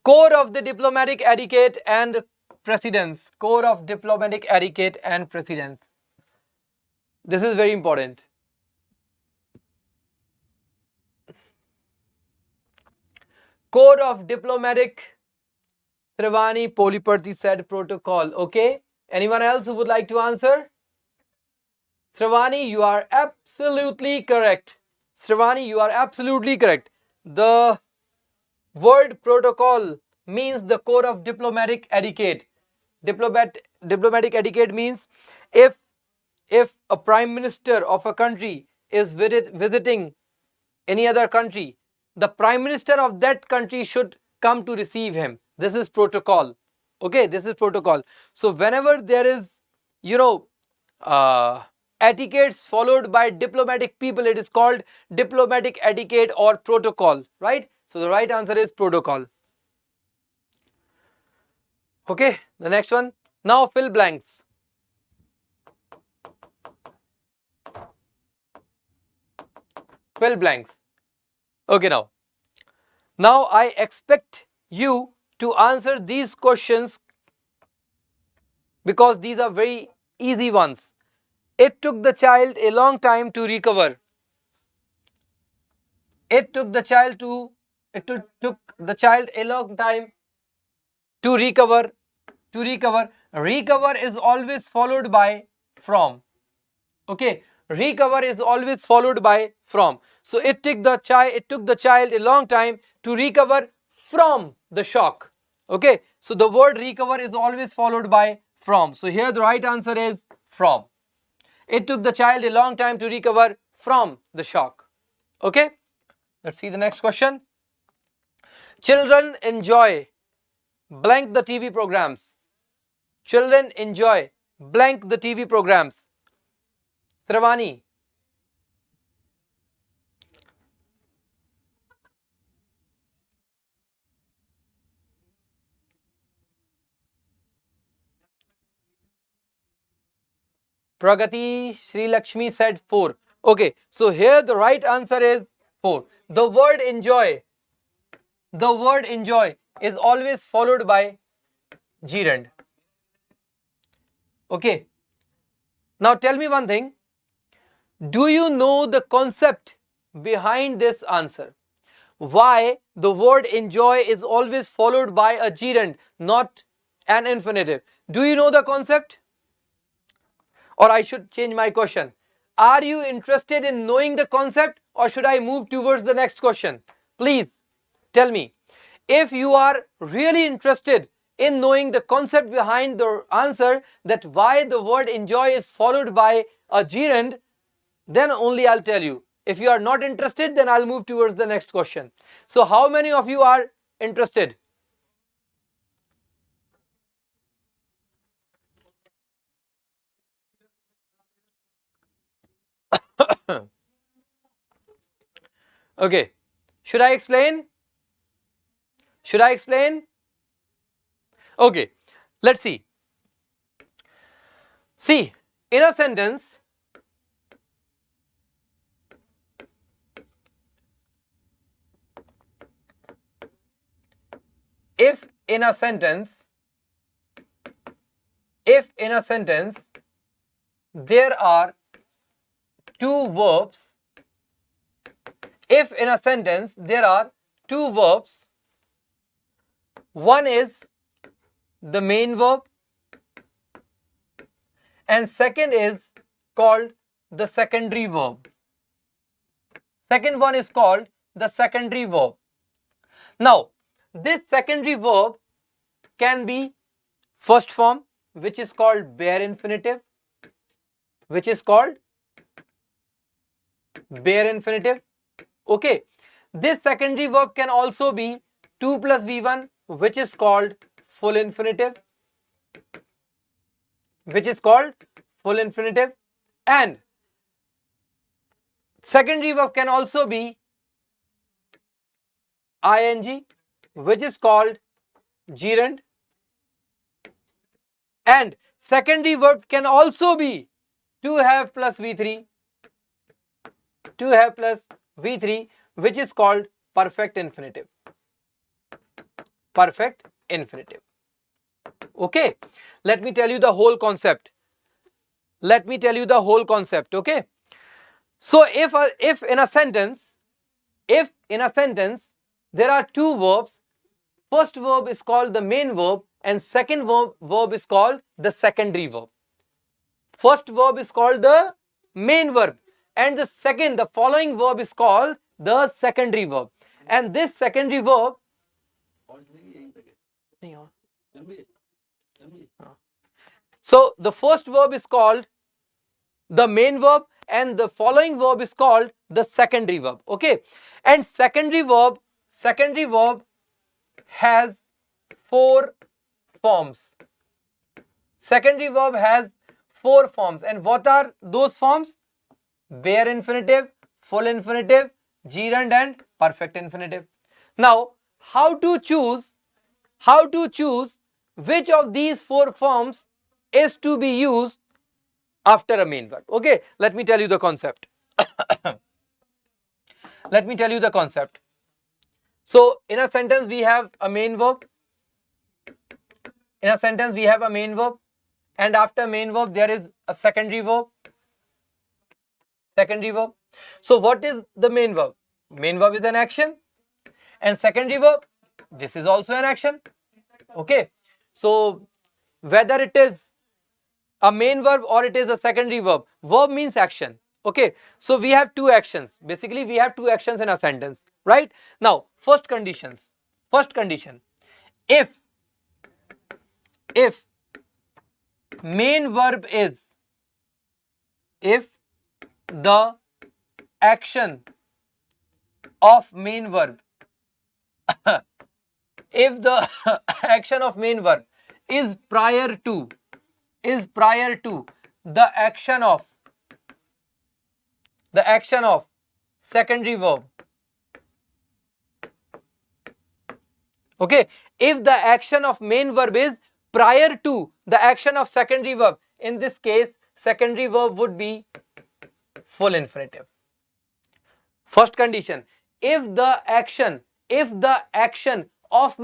Core of the diplomatic etiquette and precedence. Core of diplomatic etiquette and precedence. This is very important. Code of diplomatic, Sravani Poliparthi said protocol. Okay, anyone else who would like to answer? Sravani, you are absolutely correct. Sravani, you are absolutely correct. The word protocol means the code of diplomatic etiquette. Diplomatic etiquette means if a prime minister of a country is visiting any other country, the prime minister of that country should come to receive him. This is protocol. Okay, this is protocol. So whenever there is, etiquettes followed by diplomatic people, it is called diplomatic etiquette or protocol, right? So the right answer is protocol. Okay, the next one. Now fill blanks. Fill blanks. Okay, now I expect you to answer these questions because these are very easy ones. It took the child a long time to recover. It took the child a long time to recover. Recover is always followed by from. Okay, recover is always followed by from. So it took the child a long time to recover from the shock. Okay, so the word recover is always followed by from. So here the right answer is from. It took the child a long time to recover from the shock. Okay, let's see the next question. Children enjoy blank the TV programs. Children enjoy blank the TV programs. Sravani. Pragati Sri Lakshmi said 4. Okay, so here the right answer is 4. The word enjoy is always followed by gerund. Okay. Now tell me one thing. Do you know the concept behind this answer? Why the word enjoy is always followed by a gerund, not an infinitive? Do you know the concept? Or I should change my question. Are you interested in knowing the concept, or should I move towards the next question? Please tell me. If you are really interested in knowing the concept behind the answer, that why the word enjoy is followed by a gerund, then only I'll tell you. If you are not interested, then I'll move towards the next question. So how many of you are interested? Okay. Should I explain? Should I explain? Okay. Let's see. See, in a sentence, if in a sentence there are two verbs, one is the main verb and second is called the secondary verb. Second one is called the secondary verb. Now, this secondary verb can be first form, which is called bare infinitive, Okay. This secondary verb can also be 2 plus V1, which is called full infinitive, and secondary verb can also be ing, which is called gerund, and secondary verb can also be to have plus V3, which is called perfect infinitive. Okay, let me tell you the whole concept. Okay, so if in a sentence there are two verbs, first verb is called the main verb and second verb is called the secondary verb. First verb is called the main verb and the following verb is called the secondary verb, and this secondary verb so the first verb is called the main verb and the following verb is called the secondary verb. Okay, and secondary verb has four forms. And what are those forms? Bare infinitive, full infinitive, gerund and perfect infinitive. Now, how to choose which of these four forms is to be used after a main verb? Okay, let me tell you the concept. So, in a sentence we have a main verb. And after main verb there is a secondary verb. So what is the main verb? Main verb is an action, and secondary verb, this is also an action. Okay, so whether it is a main verb or it is a secondary verb means action. Okay, so we have two actions. Basically we have two actions in a sentence, right? Now, first condition, if main verb is, if the action of main verb if the action of main verb is prior to the action of secondary verb. Okay, if the action of main verb is prior to the action of secondary verb, in this case secondary verb would be full infinitive. First condition, if the action of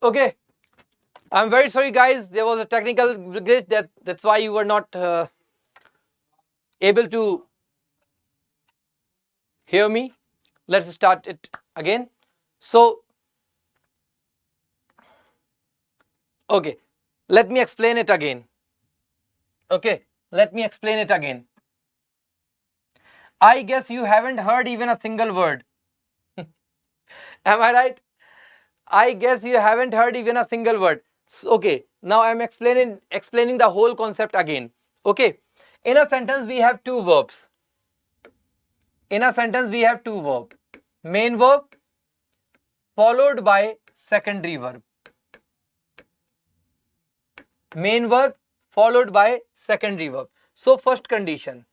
Okay, I'm very sorry guys, there was a technical glitch, that's why you were not able to hear me. Let's start it again. So okay, let me explain it again. Okay, let me explain it again. I guess you haven't heard even a single word. Am I right? I guess you haven't heard even a single word. Okay, now I'm explaining the whole concept again. Okay, in a sentence we have two verbs. In a sentence we have two verbs. Main verb followed by secondary verb. Main verb followed by secondary verb. So first condition,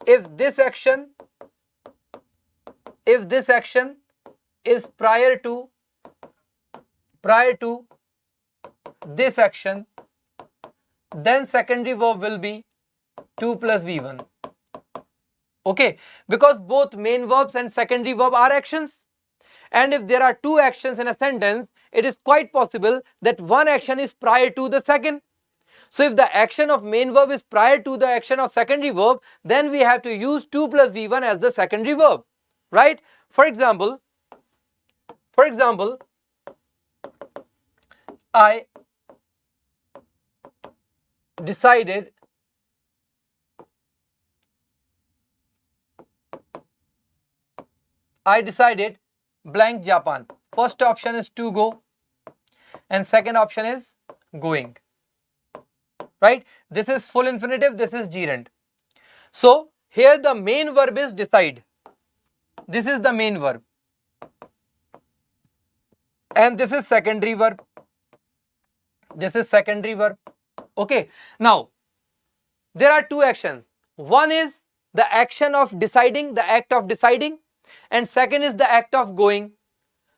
if this action is prior to this action, then secondary verb will be 2 plus V1. Okay, because both main verbs and secondary verb are actions. And if there are two actions in a sentence, it is quite possible that one action is prior to the second. So if the action of main verb is prior to the action of secondary verb, then we have to use 2 plus V1 as the secondary verb, right? For example, I decided blank Japan. First option is to go and second option is going, right? This is full infinitive, this is gerund. So here the main verb is decide. This is the main verb and this is secondary verb. Okay, now there are two actions. One is the action of deciding, the act of deciding, and second is the act of going.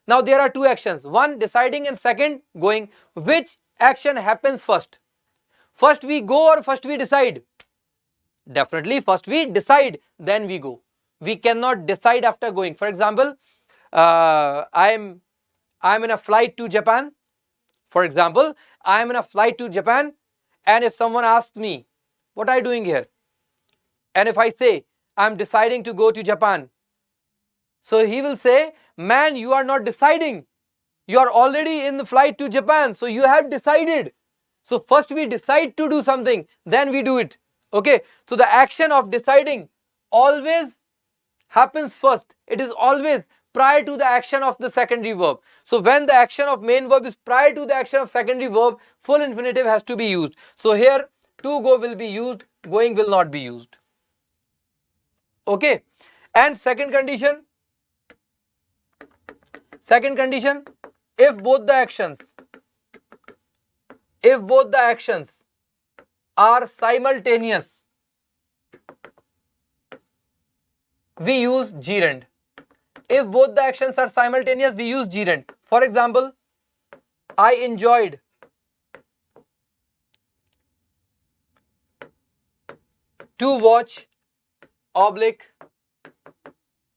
Now there are two actions, one deciding and second going. Which action happens first? First we go or first we decide? Definitely first we decide, then we go. We cannot decide after going. For example, I'm in a flight to Japan. For example, I am in a flight to Japan, and if someone asks me, what are you doing here? And if I say, I'm deciding to go to Japan. So he will say, man, you are not deciding. You are already in the flight to Japan. So you have decided. So first we decide to do something, then we do it. Okay, so the action of deciding always happens first. It is always prior to the action of the secondary verb. So when the action of main verb is prior to the action of secondary verb, full infinitive has to be used. So here to go will be used, going will not be used. Okay, and second condition, if both the actions are simultaneous, we use gerund. If both the actions are simultaneous, we use gerund. For example, I enjoyed to watch oblique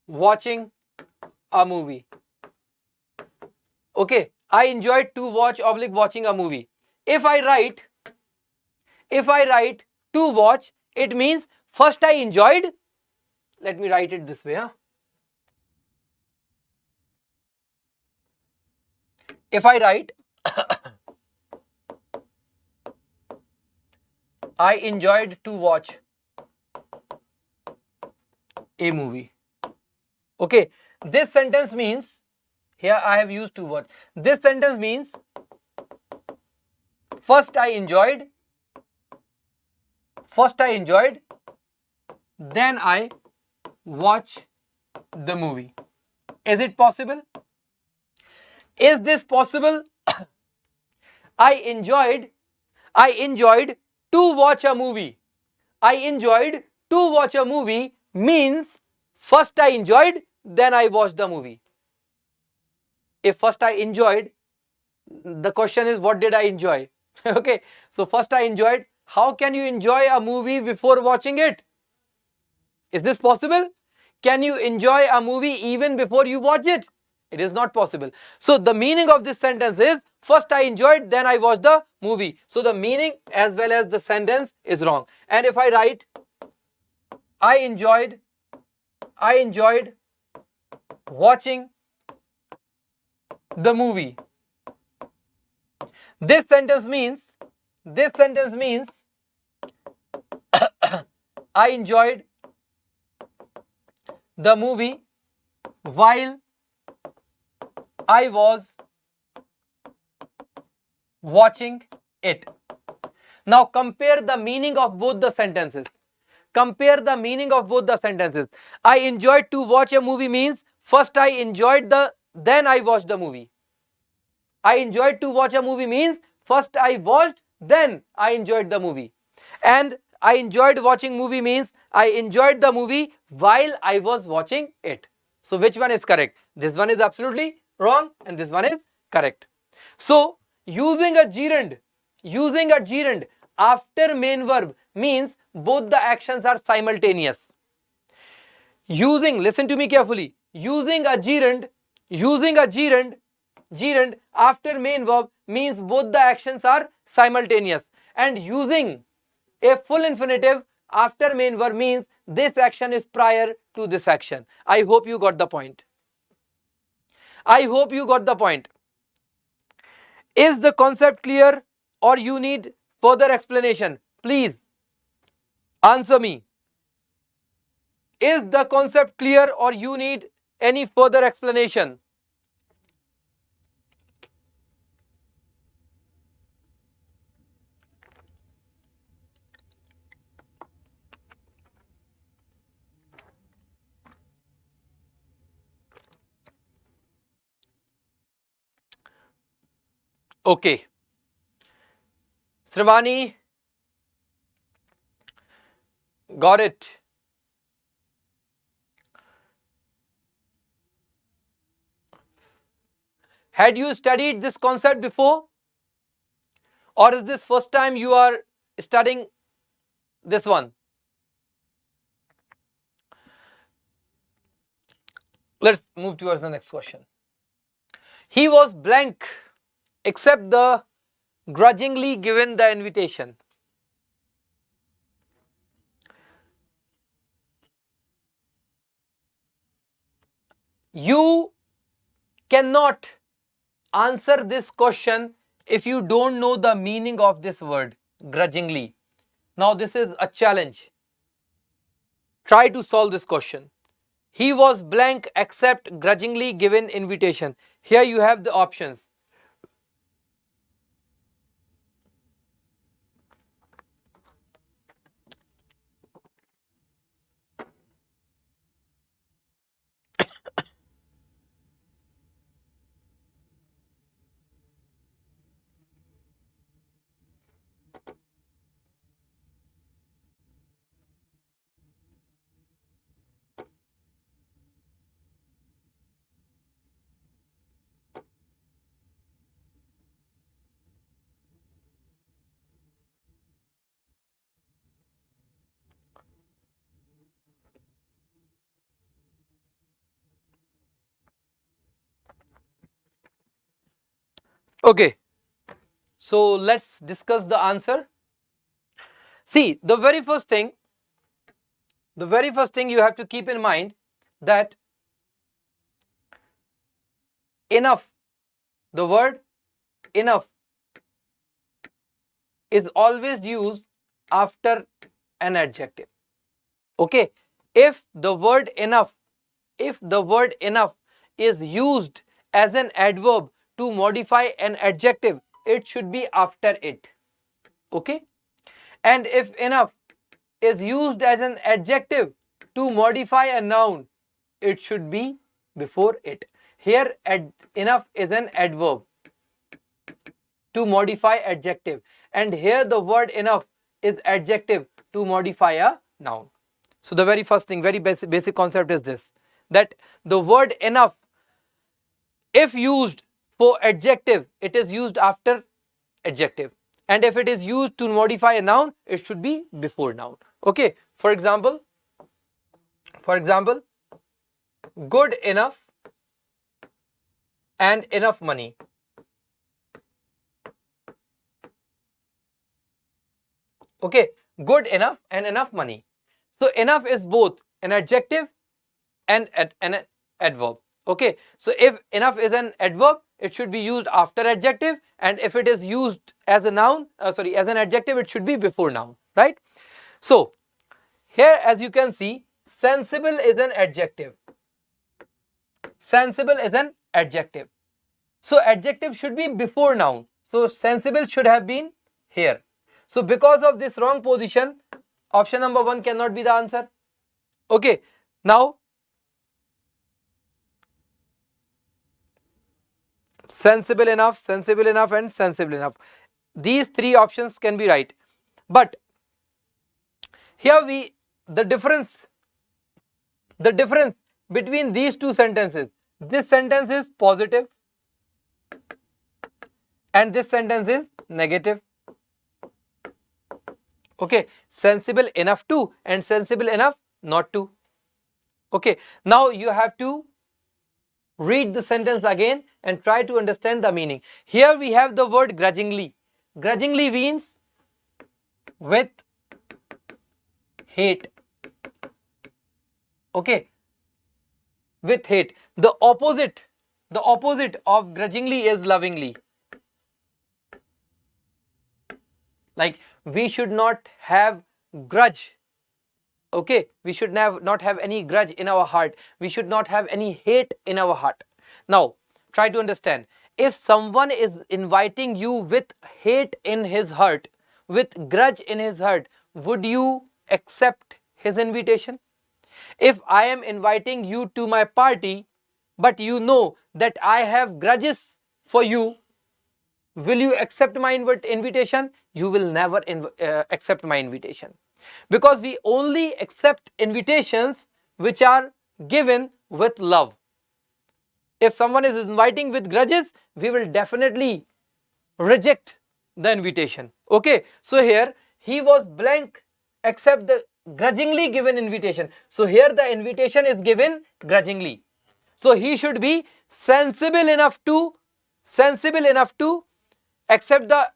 watching a movie. Okay, I enjoyed to watch oblique watching a movie. If I write to watch, it means first I enjoyed. Let me write it this way. If I write I enjoyed to watch a movie. Okay, this sentence means, here I have used to watch. This sentence means first I enjoyed, then I watch the movie. Is it possible? Is this possible? I enjoyed to watch a movie. I enjoyed to watch a movie means first I enjoyed, then I watched the movie. If first I enjoyed, the question is what did I enjoy? Okay, so first I enjoyed. How can you enjoy a movie before watching it? Is this possible? Can you enjoy a movie even before you watch it? It is not possible. So the meaning of this sentence is first I enjoyed, then I watched the movie. So the meaning as well as the sentence is wrong. And if I write I enjoyed watching the movie, this sentence means I enjoyed the movie while I was watching it. Now compare the meaning of both the sentences. I enjoyed to watch a movie means first I enjoyed then I watched the movie. I enjoyed to watch a movie means first I watched, then I enjoyed the movie. And I enjoyed watching movie means I enjoyed the movie while I was watching it. So which one is correct? This one is absolutely wrong and this one is correct. So using a gerund after main verb means both the actions are simultaneous. Listen to me carefully, using a gerund after main verb means both the actions are simultaneous, and using a full infinitive after main verb means this action is prior to this action. I hope you got the point. Is the concept clear or you need further explanation? Please answer me. Is the concept clear or you need any further explanation? Okay. Srivani, got it. Had you studied this concept before? Or is this first time you are studying this one? Let's move towards the next question. He was blank except the grudgingly given the invitation. You cannot answer this question if you don't know the meaning of this word grudgingly. Now this is a challenge. Try to solve this question. He was blank except grudgingly given invitation. Here you have the options. Okay, so let's discuss the answer. See, the very first thing you have to keep in mind that enough, the word enough is always used after an adjective. Okay, if the word enough is used as an adverb to modify an adjective, it should be after it. Okay, and if enough is used as an adjective to modify a noun, it should be before it. Here enough is an adverb to modify adjective, and here the word enough is adjective to modify a noun. So the very first thing, very basic concept is this, that the word enough, if used for adjective, it is used after adjective, and if it is used to modify a noun, it should be before noun. Okay, for example, good enough and enough money. Okay, good enough and enough money. So enough is both an adjective and an adverb. Okay, so if enough is an adverb, it should be used after adjective, and if it is used as a noun, as an adjective, it should be before noun, right? So here, as you can see, sensible is an adjective. Sensible is an adjective. So adjective should be before noun. So sensible should have been here. So because of this wrong position, option number 1 cannot be the answer. Okay, now sensible enough, and sensible enough. These three options can be right. But here the difference between these two sentences, this sentence is positive and this sentence is negative. Okay, sensible enough to and sensible enough not to. Okay, now you have to read the sentence again and try to understand the meaning. Here we have the word grudgingly. Grudgingly means with hate. Okay, with hate. The opposite of grudgingly is lovingly. Like, we should not have grudge. Okay, we should not have any grudge in our heart. We should not have any hate in our heart. Now, try to understand. If someone is inviting you with hate in his heart, with grudge in his heart, would you accept his invitation? If I am inviting you to my party, but you know that I have grudges for you, will you accept my invitation? You will never accept my invitation. Because we only accept invitations which are given with love. If someone is inviting with grudges, we will definitely reject the invitation. Okay, so here he was blank except the grudgingly given invitation. So here the invitation is given grudgingly. So he should be sensible enough to accept the,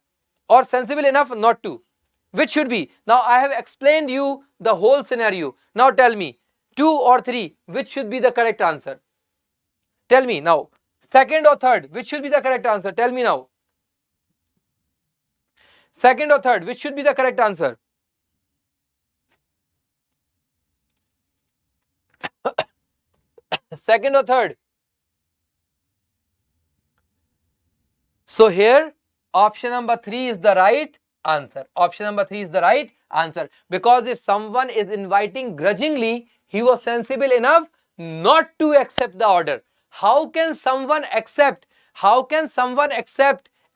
or sensible enough not to. Which should be? Now I have explained you the whole scenario. Now tell me, 2 or 3, which should be the correct answer? Tell me now. Second or third, which should be the correct answer? Tell me now. Second or third? Which should be the correct answer? Second or third? So here option number 3 is the right answer. Option number 3 is the right answer, because if someone is inviting grudgingly, he was sensible enough not to accept the order. How can someone accept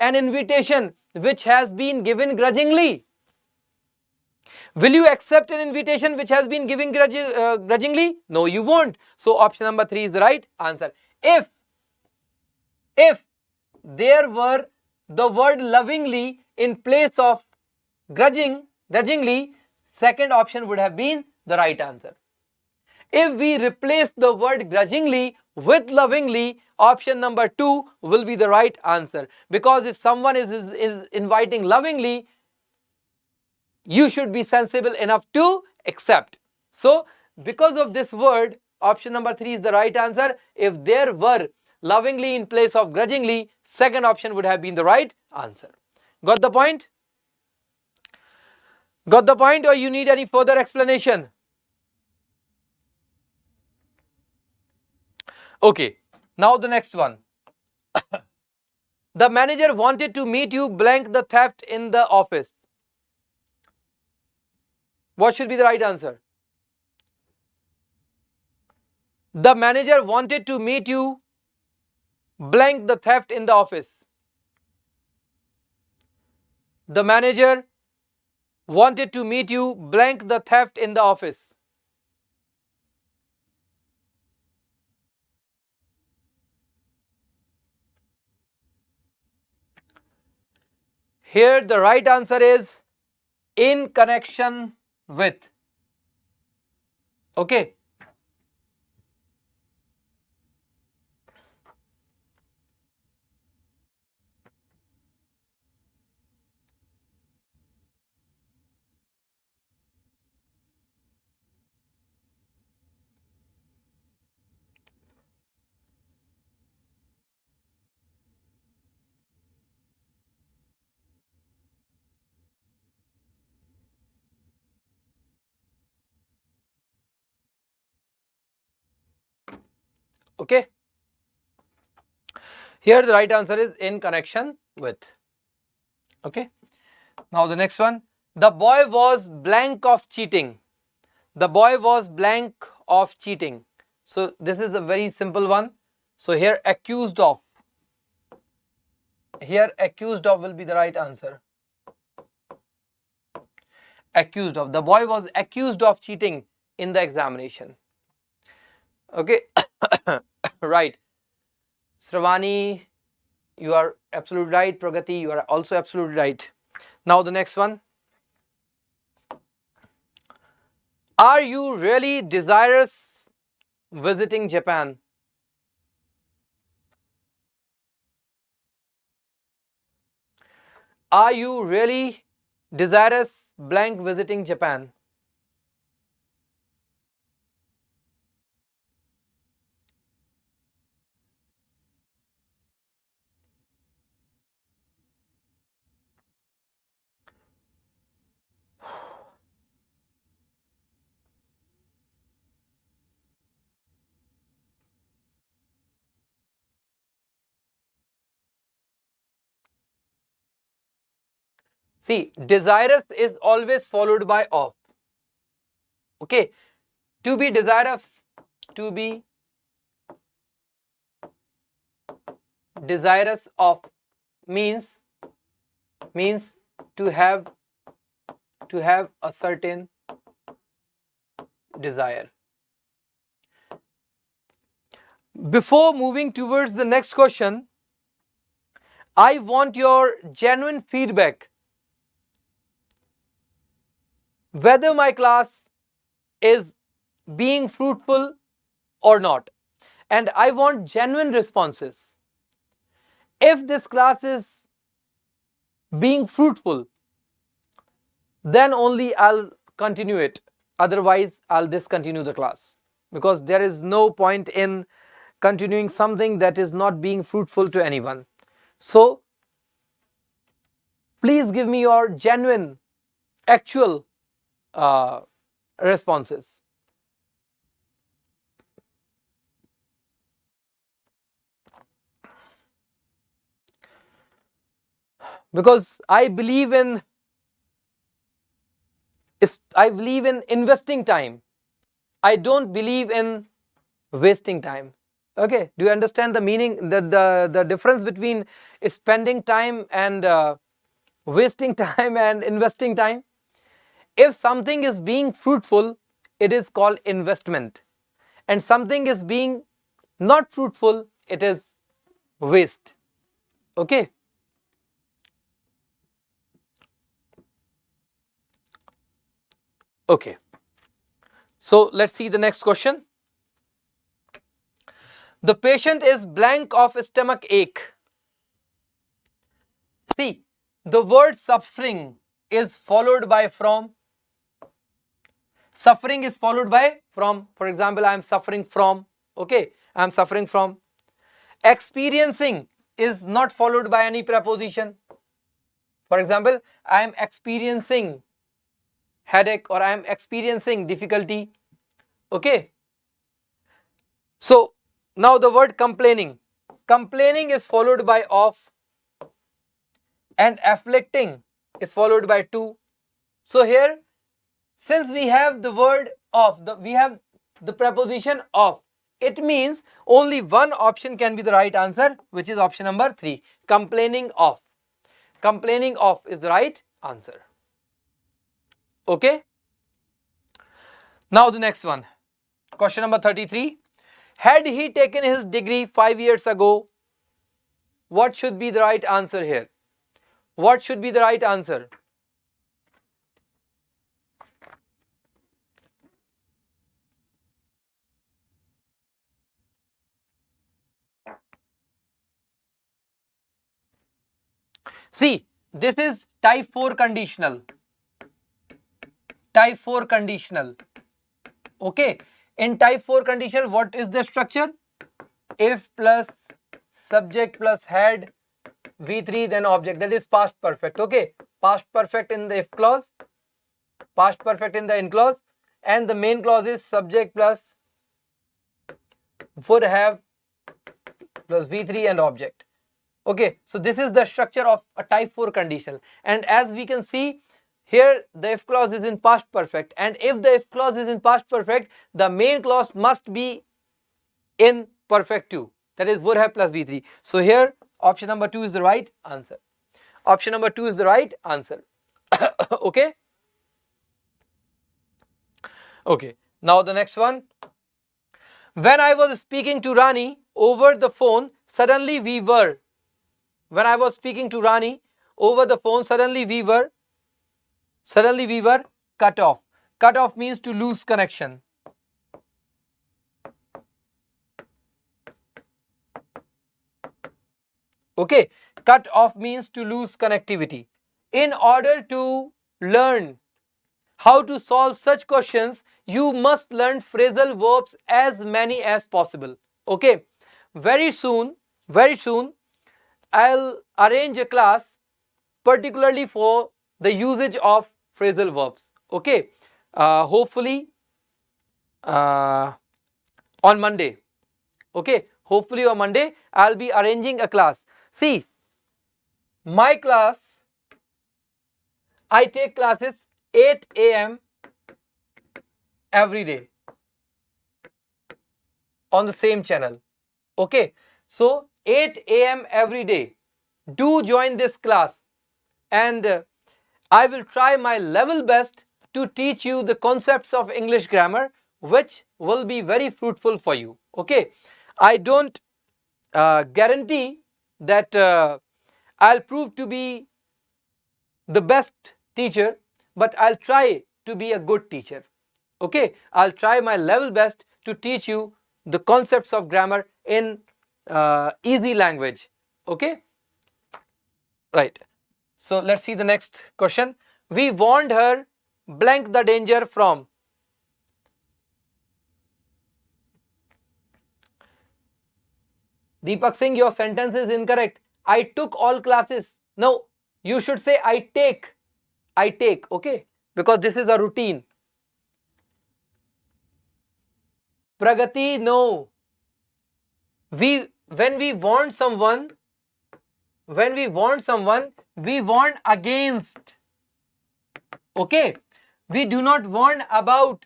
an invitation which has been given grudgingly? Will you accept an invitation which has been given grudgingly? No, you won't. So option number 3 is the right answer. If there were the word lovingly in place of grudgingly, second option would have been the right answer. If we replace the word grudgingly with lovingly, option number 2 will be the right answer. Because if someone is inviting lovingly, you should be sensible enough to accept. So because of this word, option number 3 is the right answer. If there were lovingly in place of grudgingly, second option would have been the right answer. Got the point? Got the point, or you need any further explanation? Okay, now the next one. The manager wanted to meet you blank the theft in the office. What should be the right answer? The manager wanted to meet you blank the theft in the office. The manager wanted to meet you blank the theft in the office. Here the right answer is in connection with. Okay. Okay. Here the right answer is in connection with. Okay. Now the next one. The boy was blank of cheating. The boy was blank of cheating. So this is a very simple one. So here accused of. Here accused of will be the right answer. Accused of. The boy was accused of cheating in the examination. Okay. Right. Sravani, you are absolutely right. Pragati, you are also absolutely right. Now the next one. Are you really desirous visiting Japan? Are you really desirous blank visiting Japan? See, desirous is always followed by of. Okay. To be desirous of means to have a certain desire. Before moving towards the next question, I want your genuine feedback whether my class is being fruitful or not, and I want genuine responses. If this class is being fruitful, then only I'll continue it, otherwise I'll discontinue the class, because there is no point in continuing something that is not being fruitful to anyone. So Please give me your genuine, actual responses. Because I believe in investing time. I don't believe in wasting time. Okay, do you understand the meaning, the difference between spending time and wasting time and investing time? If something is being fruitful, it is called investment, and something is being not fruitful, it is waste. Okay. Okay. So let's see the next question. The patient is blank of stomach ache. See, the word suffering is followed by from. Suffering is followed by from. For example, I am suffering from. Okay, I am suffering from. Experiencing is not followed by any preposition. For example, I am experiencing headache, or I am experiencing difficulty. Okay. So now the word complaining. Complaining is followed by of, and afflicting is followed by to. So here, since we have the word of, we have the preposition of, it means only one option can be the right answer, which is option number 3, complaining of. Complaining of is the right answer. Okay. Now the next one, question number 33. Had he taken his degree 5 years ago, what should be the right answer here? What should be the right answer? See, this is type 4 conditional. Type 4 conditional. Okay. In type 4 conditional, what is the structure? If plus subject plus had, V3 then object. That is past perfect. Okay. Past perfect in the if clause, past perfect in the in clause, and the main clause is subject plus would have plus V3 and object. Okay, so this is the structure of a type 4 conditional, and as we can see here, the if clause is in past perfect, and if the if clause is in past perfect, the main clause must be in perfect too, that is would have plus V3. So here option number 2 is the right answer. Option number 2 is the right answer. Okay. Okay, now the next one. When I was speaking to Rani over the phone, suddenly we were. When I was speaking to Rani over the phone, suddenly we were cut off. Cut off means to lose connection. Okay, cut off means to lose connectivity. In order to learn how to solve such questions, you must learn phrasal verbs as many as possible. Okay, very soon I'll arrange a class particularly for the usage of phrasal verbs. Okay, hopefully on Monday. Okay, hopefully on Monday I'll be arranging a class. See, my class, I take classes 8 a.m. every day on the same channel. Okay, so 8 a.m. every day. Do join this class, and I will try my level best to teach you the concepts of English grammar, which will be very fruitful for you. Okay, I don't guarantee that I'll prove to be the best teacher, but I'll try to be a good teacher. Okay, I'll try my level best to teach you the concepts of grammar in easy language. Okay, right. So let's see the next question. We warned her blank the danger from. Deepak Singh, your sentence is incorrect. I took all classes. No, You should say I take, okay, because this is a routine. Pragati, no. When we want someone, we want against. Okay, we do not want about,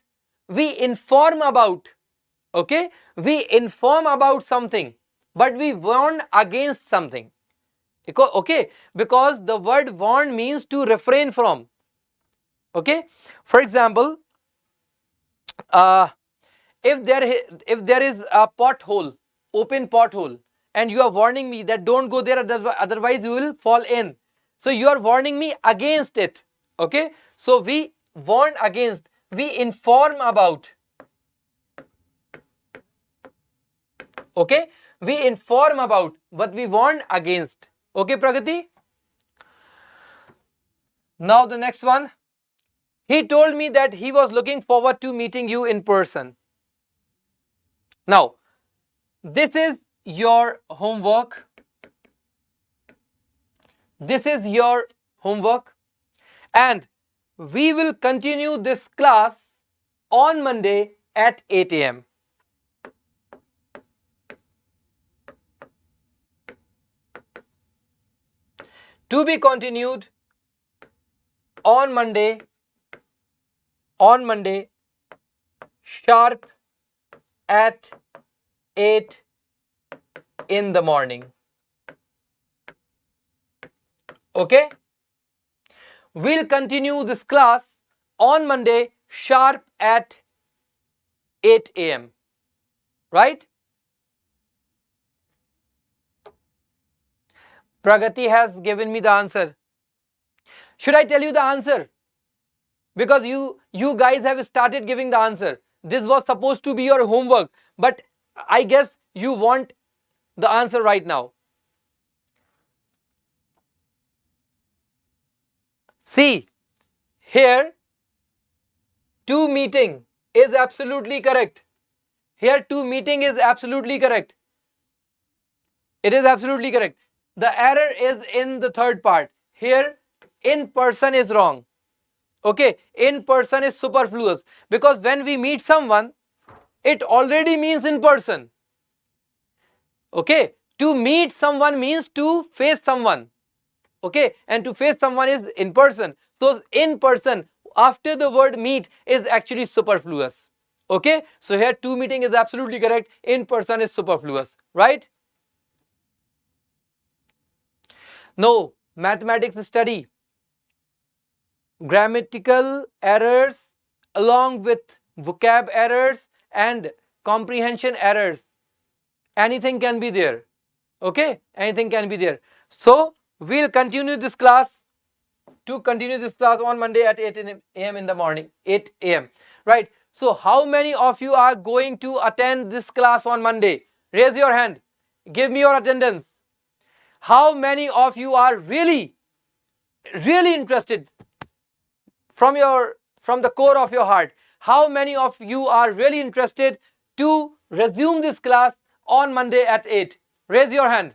we inform about. Okay, we inform about something, but we warn against something. Okay, because the word warn means to refrain from. Okay, for example, if there is a pothole, open pothole, and you are warning me that don't go there, otherwise you will fall in. So you are warning me against it. Okay, so we warn against, we inform about. Okay, we inform about, but we warn against. Okay, Pragati. Now the next one. He told me that he was looking forward to meeting you in person. Now, this is your homework. This is your homework. And we will continue this class on Monday at 8 a.m. To be continued on Monday, sharp at 8 in the morning. Okay? We'll continue this class on Monday sharp at 8 a.m. Right? Pragati has given me the answer. Should I tell you the answer? Because you guys have started giving the answer. This was supposed to be your homework, but I guess you want the answer right now. See, here to meeting is absolutely correct. Here to meeting is absolutely correct. It is absolutely correct. The error is in the third part. Here in person is wrong. Okay, in person is superfluous, because when we meet someone, it already means in person. Okay, to meet someone means to face someone. Okay, and to face someone is in person. So in person after the word meet is actually superfluous. Okay, so here to meeting is absolutely correct. In person is superfluous, right? No, mathematics study. Grammatical errors along with vocab errors and comprehension errors. Anything can be there. Okay, anything can be there. So we'll continue this class. To continue this class on Monday at 8 a.m. in the morning. 8 a.m. Right. So how many of you are going to attend this class on Monday? Raise your hand. Give me your attendance. How many of you are really interested from the core of your heart? How many of you are really interested to resume this class on Monday at 8? Raise your hand.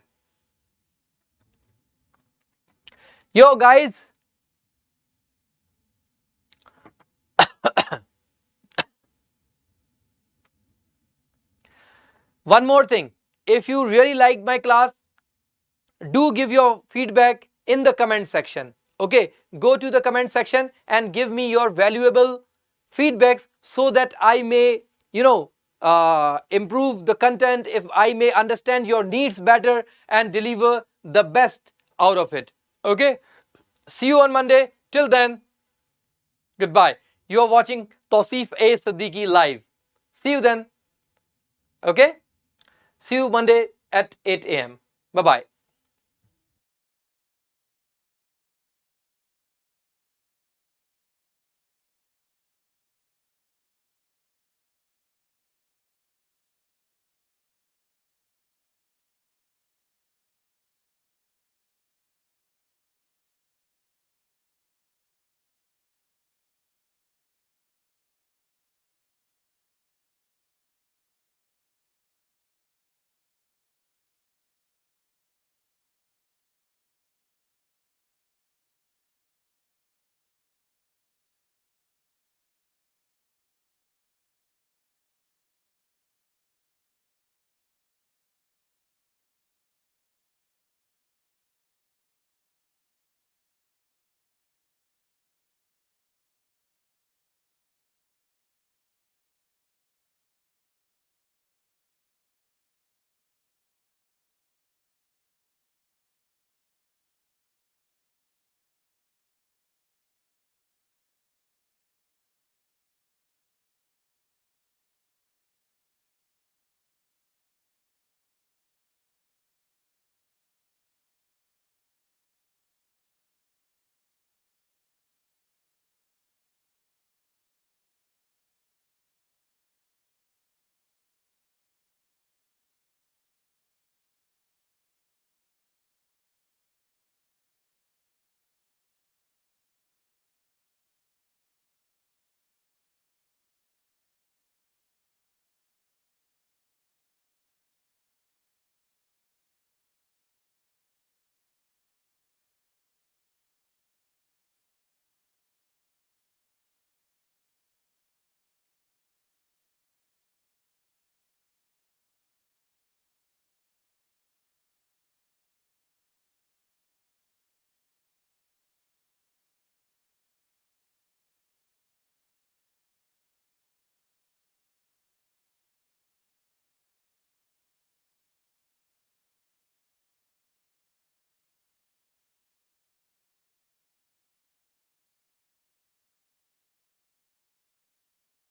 Yo guys. One more thing. If you really like my class, do give your feedback in the comment section. Okay, go to the comment section and give me your valuable feedbacks so that I may, improve the content, if I may understand your needs better and deliver the best out of it. Okay, see you on Monday. Till then, goodbye. You are watching Tausif A. Siddiqui live. See you then. Okay, see you Monday at 8 a.m. Bye-bye.